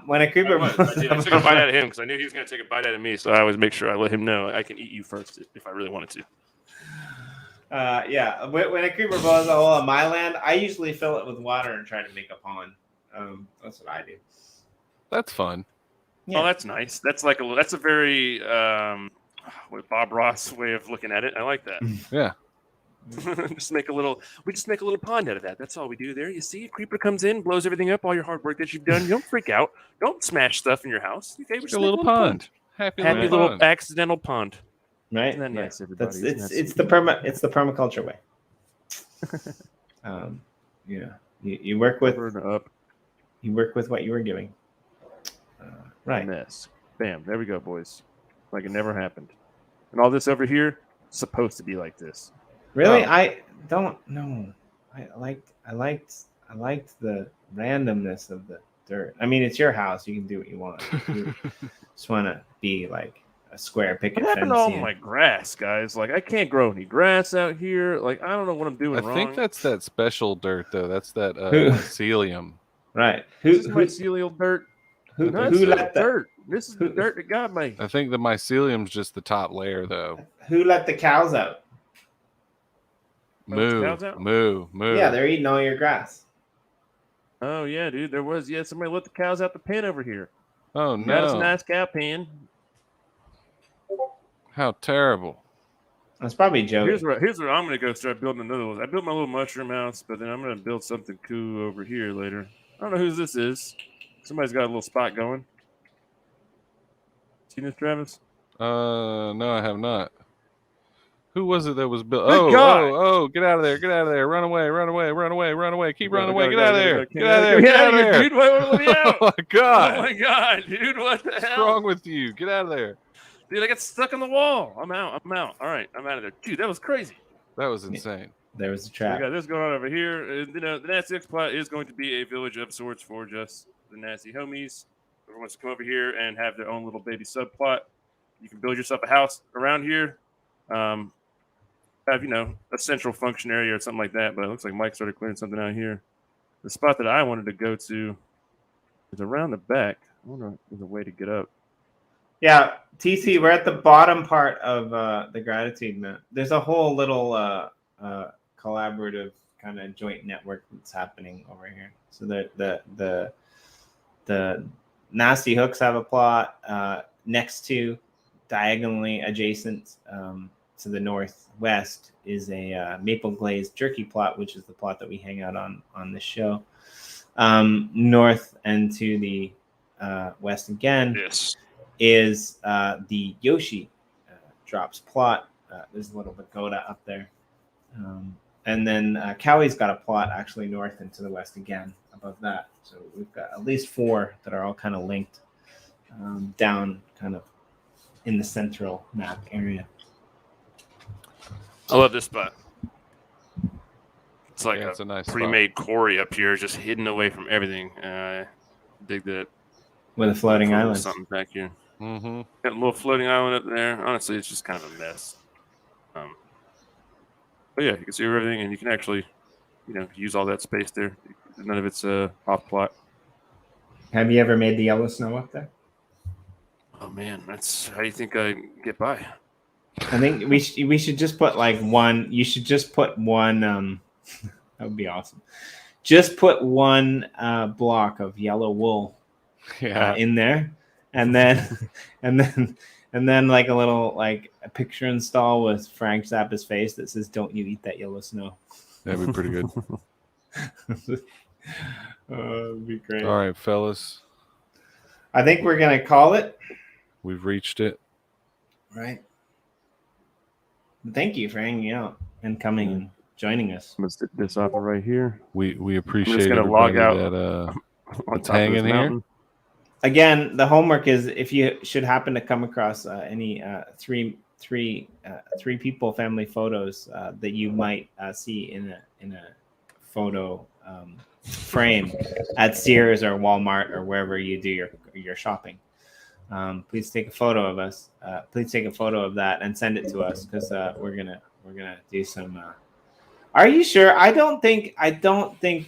S3: When a creeper
S2: I took a bite out of him because I knew he was gonna take a bite out of me, so I always make sure I let him know I can eat you first if I really wanted to.
S3: Yeah, when a creeper blows a hole on my land, I usually fill it with water and try to make a pond. That's what I do.
S1: That's fun.
S3: Yeah.
S2: Oh, that's nice. That's a very Bob Ross way of looking at it. I like that.
S1: Yeah.
S2: We just make a little pond out of that. That's all we do there. You see, a creeper comes in, blows everything up, all your hard work that you've done. You don't freak out. Don't smash stuff in your house. Okay,
S1: Just a little pond. Happy
S2: little
S1: pond.
S2: accidental pond.
S3: Right?
S2: Isn't that
S3: Yeah.
S2: nice, everybody?
S3: It's the permaculture way. You work with what you were giving. Right.
S2: Mess. Bam. There we go, boys. Like it never happened. And all this over here is supposed to be like this.
S3: Really?
S1: Oh.
S3: I don't know. I liked the randomness of the dirt. I mean, it's your house. You can do what you want. You just want to be like a square picket
S2: What
S3: fence.
S2: happened to all my grass, guys? Like I can't grow any grass out here. Like I don't know what I'm doing
S1: I
S2: wrong.
S1: think that's that special dirt though. That's that
S3: Who?
S1: mycelium.
S3: Right.
S2: This is mycelial dirt.
S3: Who
S2: No, this is
S3: let
S2: the
S3: the
S2: dirt? This is the dirt that got me.
S1: I think the mycelium's just the top layer though.
S3: who let the cows out?
S2: Let the
S1: Moo,
S2: cows out?
S1: moo, moo.
S3: Yeah, they're eating all your grass.
S2: Oh yeah, dude. There was somebody let the cows out the pen over here.
S1: Oh
S2: Got us a
S1: no!
S2: nice cow pen.
S1: How terrible!
S3: That's probably Joey.
S2: Here's where I'm gonna go start building another one. I built my little mushroom house, but then I'm gonna build something cool over here later. I don't know whose this is. Somebody's got a little spot going. Seen this, Travis?
S1: No, I have not. Who was it that was built?
S2: Good God.
S1: Oh! Get out of there! Get out of there! Run away! Run away! Run away! Run away! Keep running away!
S2: Go,
S1: Get out of
S2: go,
S1: there!
S2: go,
S1: Get out of there! Get out of there!
S2: dude! Wait, let me out!
S1: Oh my God!
S2: Oh my God, dude! What the
S1: What's
S2: hell?
S1: wrong with you? Get out of there!
S2: Dude, I got stuck on the wall. I'm out. All right, I'm out of there. Dude, that was crazy.
S1: That was insane.
S3: There was a
S2: We
S3: trap.
S2: got this going on over here. The nasty X plot is going to be a village of sorts for just the nasty homies. Whoever wants to come over here and have their own little baby subplot. You can build yourself a house around here. Have a central function area or something like that. But it looks like Mike started clearing something out here. The spot that I wanted to go to is around the back. I wonder if there's a way to get up.
S3: Yeah, TC, we're at the bottom part of the gratitude map. There's a whole little collaborative kind of joint network that's happening over here. So the nasty hooks have a plot next to diagonally adjacent to the northwest is a Maple Glazed Jerky plot, which is the plot that we hang out on this show. North and to the west again is the YoshiDrops plot. There's a little pagoda up there. And then Cowie's got a plot actually north and to the west again above that. So we've got at least 4 that are all kind of linked down kind of in the central map area.
S2: I love this spot. It's like
S1: it's a nice
S2: pre-made quarry up here, just hidden away from everything. Dig that.
S3: With a floating island.
S2: Something back here.
S1: Mm-hmm.
S2: Got a little floating island up there. Honestly, it's just kind of a mess. But yeah, you can see everything, and you can actually, use all that space there. None of it's off plot.
S3: Have you ever made the yellow snow up there?
S2: Oh man, that's how do you think I get by?
S3: I think we should just put like one. You should just put one. That would be awesome. Just put one block of yellow wool in there, and then like a little like a picture install with Frank Zappa's face that says "Don't you eat that yellow snow."
S1: That'd be pretty good.
S3: It'd be great.
S1: All right, fellas.
S3: I think we're gonna call it.
S1: We've reached it.
S3: Right. Thank you for hanging out and coming and joining us.
S2: I'm gonna stick this off right here.
S1: We appreciate
S2: I'm just gonna
S1: everybody
S2: log out
S1: that's hanging here.
S3: Again, the homework is if you should happen to come across any three people family photos that you might see in a photo frame at Sears or Walmart or wherever you do your shopping. Please take a photo of us. Please take a photo of that and send it to us because we're gonna do some. Are you sure? I don't think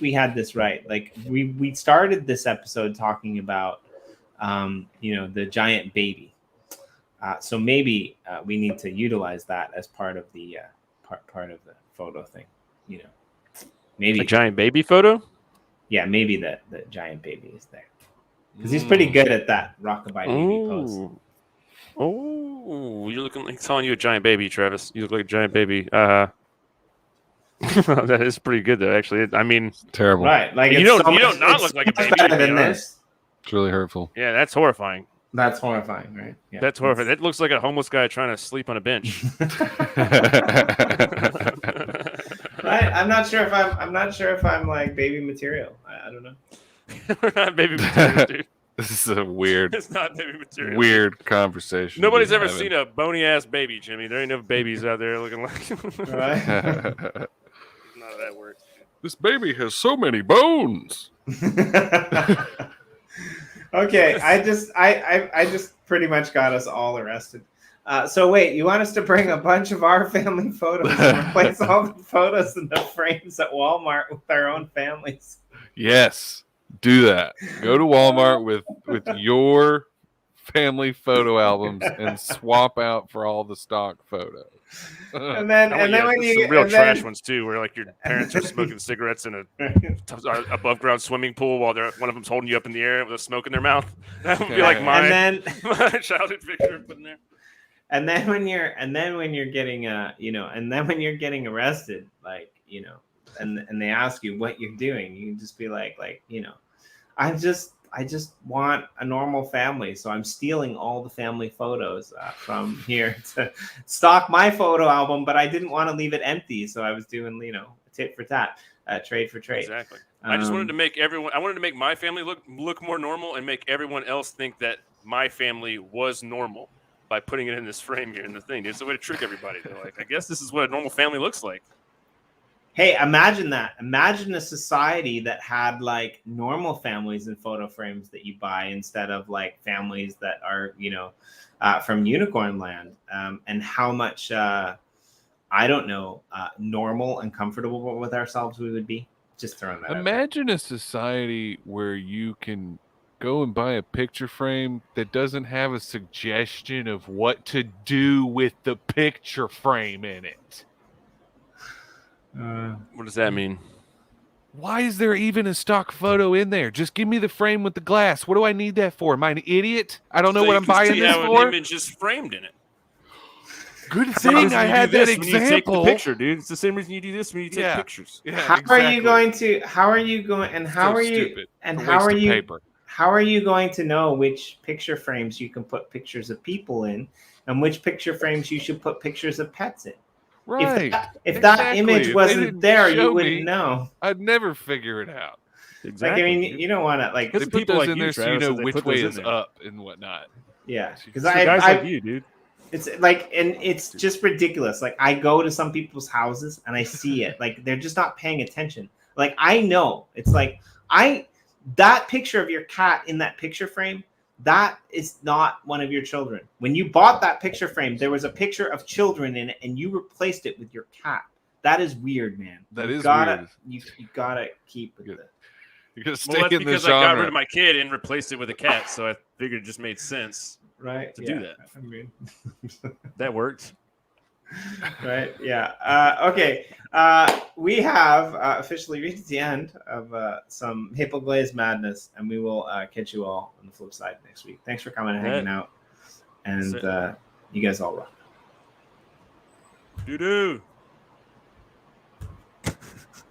S3: we had this right. Like we started this episode talking about the giant baby. So maybe we need to utilize that as part of the part of the photo thing. Maybe
S2: a giant baby photo.
S3: Yeah, maybe the giant baby is there. Because he's pretty good at that rockabye baby pose.
S2: Oh, you're looking like calling you a giant baby, Travis. You look like a giant baby. That is pretty good, though. Actually, I mean,
S1: terrible.
S3: Right? Like
S2: you don't not look like a baby.
S3: Better than this.
S1: It's really hurtful.
S2: Yeah, that's horrifying.
S3: That's horrifying, right? Yeah,
S2: that's horrifying. That looks like a homeless guy trying to sleep on a bench.
S3: Right? I'm not sure if I'm like baby material. I don't know.
S2: We're not baby material, dude.
S1: This is a weird.
S2: It's not baby material.
S1: Weird conversation.
S2: Nobody's ever seen a bony ass baby, Jimmy. There ain't no babies out there looking like.
S3: Right?
S2: None of that works.
S1: This baby has so many bones.
S3: Okay, I just pretty much got us all arrested. So wait, you want us to bring a bunch of our family photos and replace all the photos in the frames at Walmart with our own families?
S1: Yes, do that. Go to Walmart with your family photo albums and swap out for all the stock photos.
S3: And then when you
S2: some real trash ones too, where like your parents are smoking cigarettes in a above ground swimming pool while one of them's holding you up in the air with a smoke in their mouth. That would be like my childhood picture put in there.
S3: And then when you're getting arrested, like and they ask you what you're doing, you can just be like I just want a normal family, so I'm stealing all the family photos from here to stock my photo album, but I didn't want to leave it empty, so I was doing tit for tat, trade for trade.
S2: Exactly. I just wanted to make I wanted to make my family look more normal and make everyone else think that my family was normal by putting it in this frame here in the thing. It's a way to trick everybody. They're like, I guess this is what a normal family looks like.
S3: Hey, imagine that. Imagine a society that had like normal families in photo frames that you buy instead of like families that are, from Unicorn Land. And how much, normal and comfortable with ourselves we would be. Just throwing that
S1: Imagine a society where you can go and buy a picture frame that doesn't have a suggestion of what to do with the picture frame in it.
S2: What does that mean?
S1: Why is there even a stock photo in there? Just give me the frame with the glass. What do I need that for? Am I an idiot? I don't know
S2: So
S1: what
S2: you
S1: I'm
S2: can
S1: buying
S2: see
S1: this
S2: how
S1: for.
S2: an image is framed in it.
S1: Good
S2: Same
S1: thing
S2: reason
S1: I
S2: you
S1: had
S2: do
S1: that
S2: this when you take the
S1: example.
S2: picture, dude. It's the same reason you do this when you take pictures.
S1: Yeah,
S3: How
S1: exactly.
S3: are you going to? How are you going? And how
S1: So
S3: are you?
S1: stupid.
S3: And
S1: It's a
S3: how
S1: waste
S3: are
S1: of
S3: you?
S1: paper.
S3: How are you going to know which picture frames you can put pictures of people in, and which picture frames you should put pictures of pets in?
S1: Right.
S3: If that
S1: Exactly.
S3: image
S1: If they
S3: wasn't
S1: didn't
S3: there, you
S1: show
S3: wouldn't
S1: me,
S3: know.
S1: I'd never figure it out.
S2: Exactly.
S3: Like, I mean, you don't want to like.
S2: Because
S1: They
S2: of
S1: put
S2: people
S1: those
S2: like
S1: in
S2: you,
S1: there so you
S2: Travis,
S1: know
S2: that they
S1: which
S2: put
S1: way
S2: those
S1: is
S2: in there.
S1: up and whatnot.
S3: Yeah, because
S2: So guys like you, dude.
S3: It's like, and it's just ridiculous. Like, I go to some people's houses and I see it. Like, they're just not paying attention. Like, I know. It's like, that picture of your cat in that picture frame, that is not one of your children. When you bought that picture frame, there was a picture of children in it and you replaced it with your cat. That is weird, man.
S1: That
S3: you
S1: is
S3: gotta,
S1: weird.
S3: You gotta keep with
S1: Good.
S3: it.
S1: You're gonna stay
S2: Well, that's
S1: in the
S2: because I got rid
S1: genre.
S2: of my kid and replaced it with a cat, so I figured it just made sense
S3: Right?
S2: to do that.
S3: I mean,
S2: That worked.
S3: right? Yeah. Okay. We have officially reached the end of some Maple Glazed madness, and we will catch you all on the flip side next week. Thanks for coming and hanging out, and you guys all rock.
S2: Doo-doo.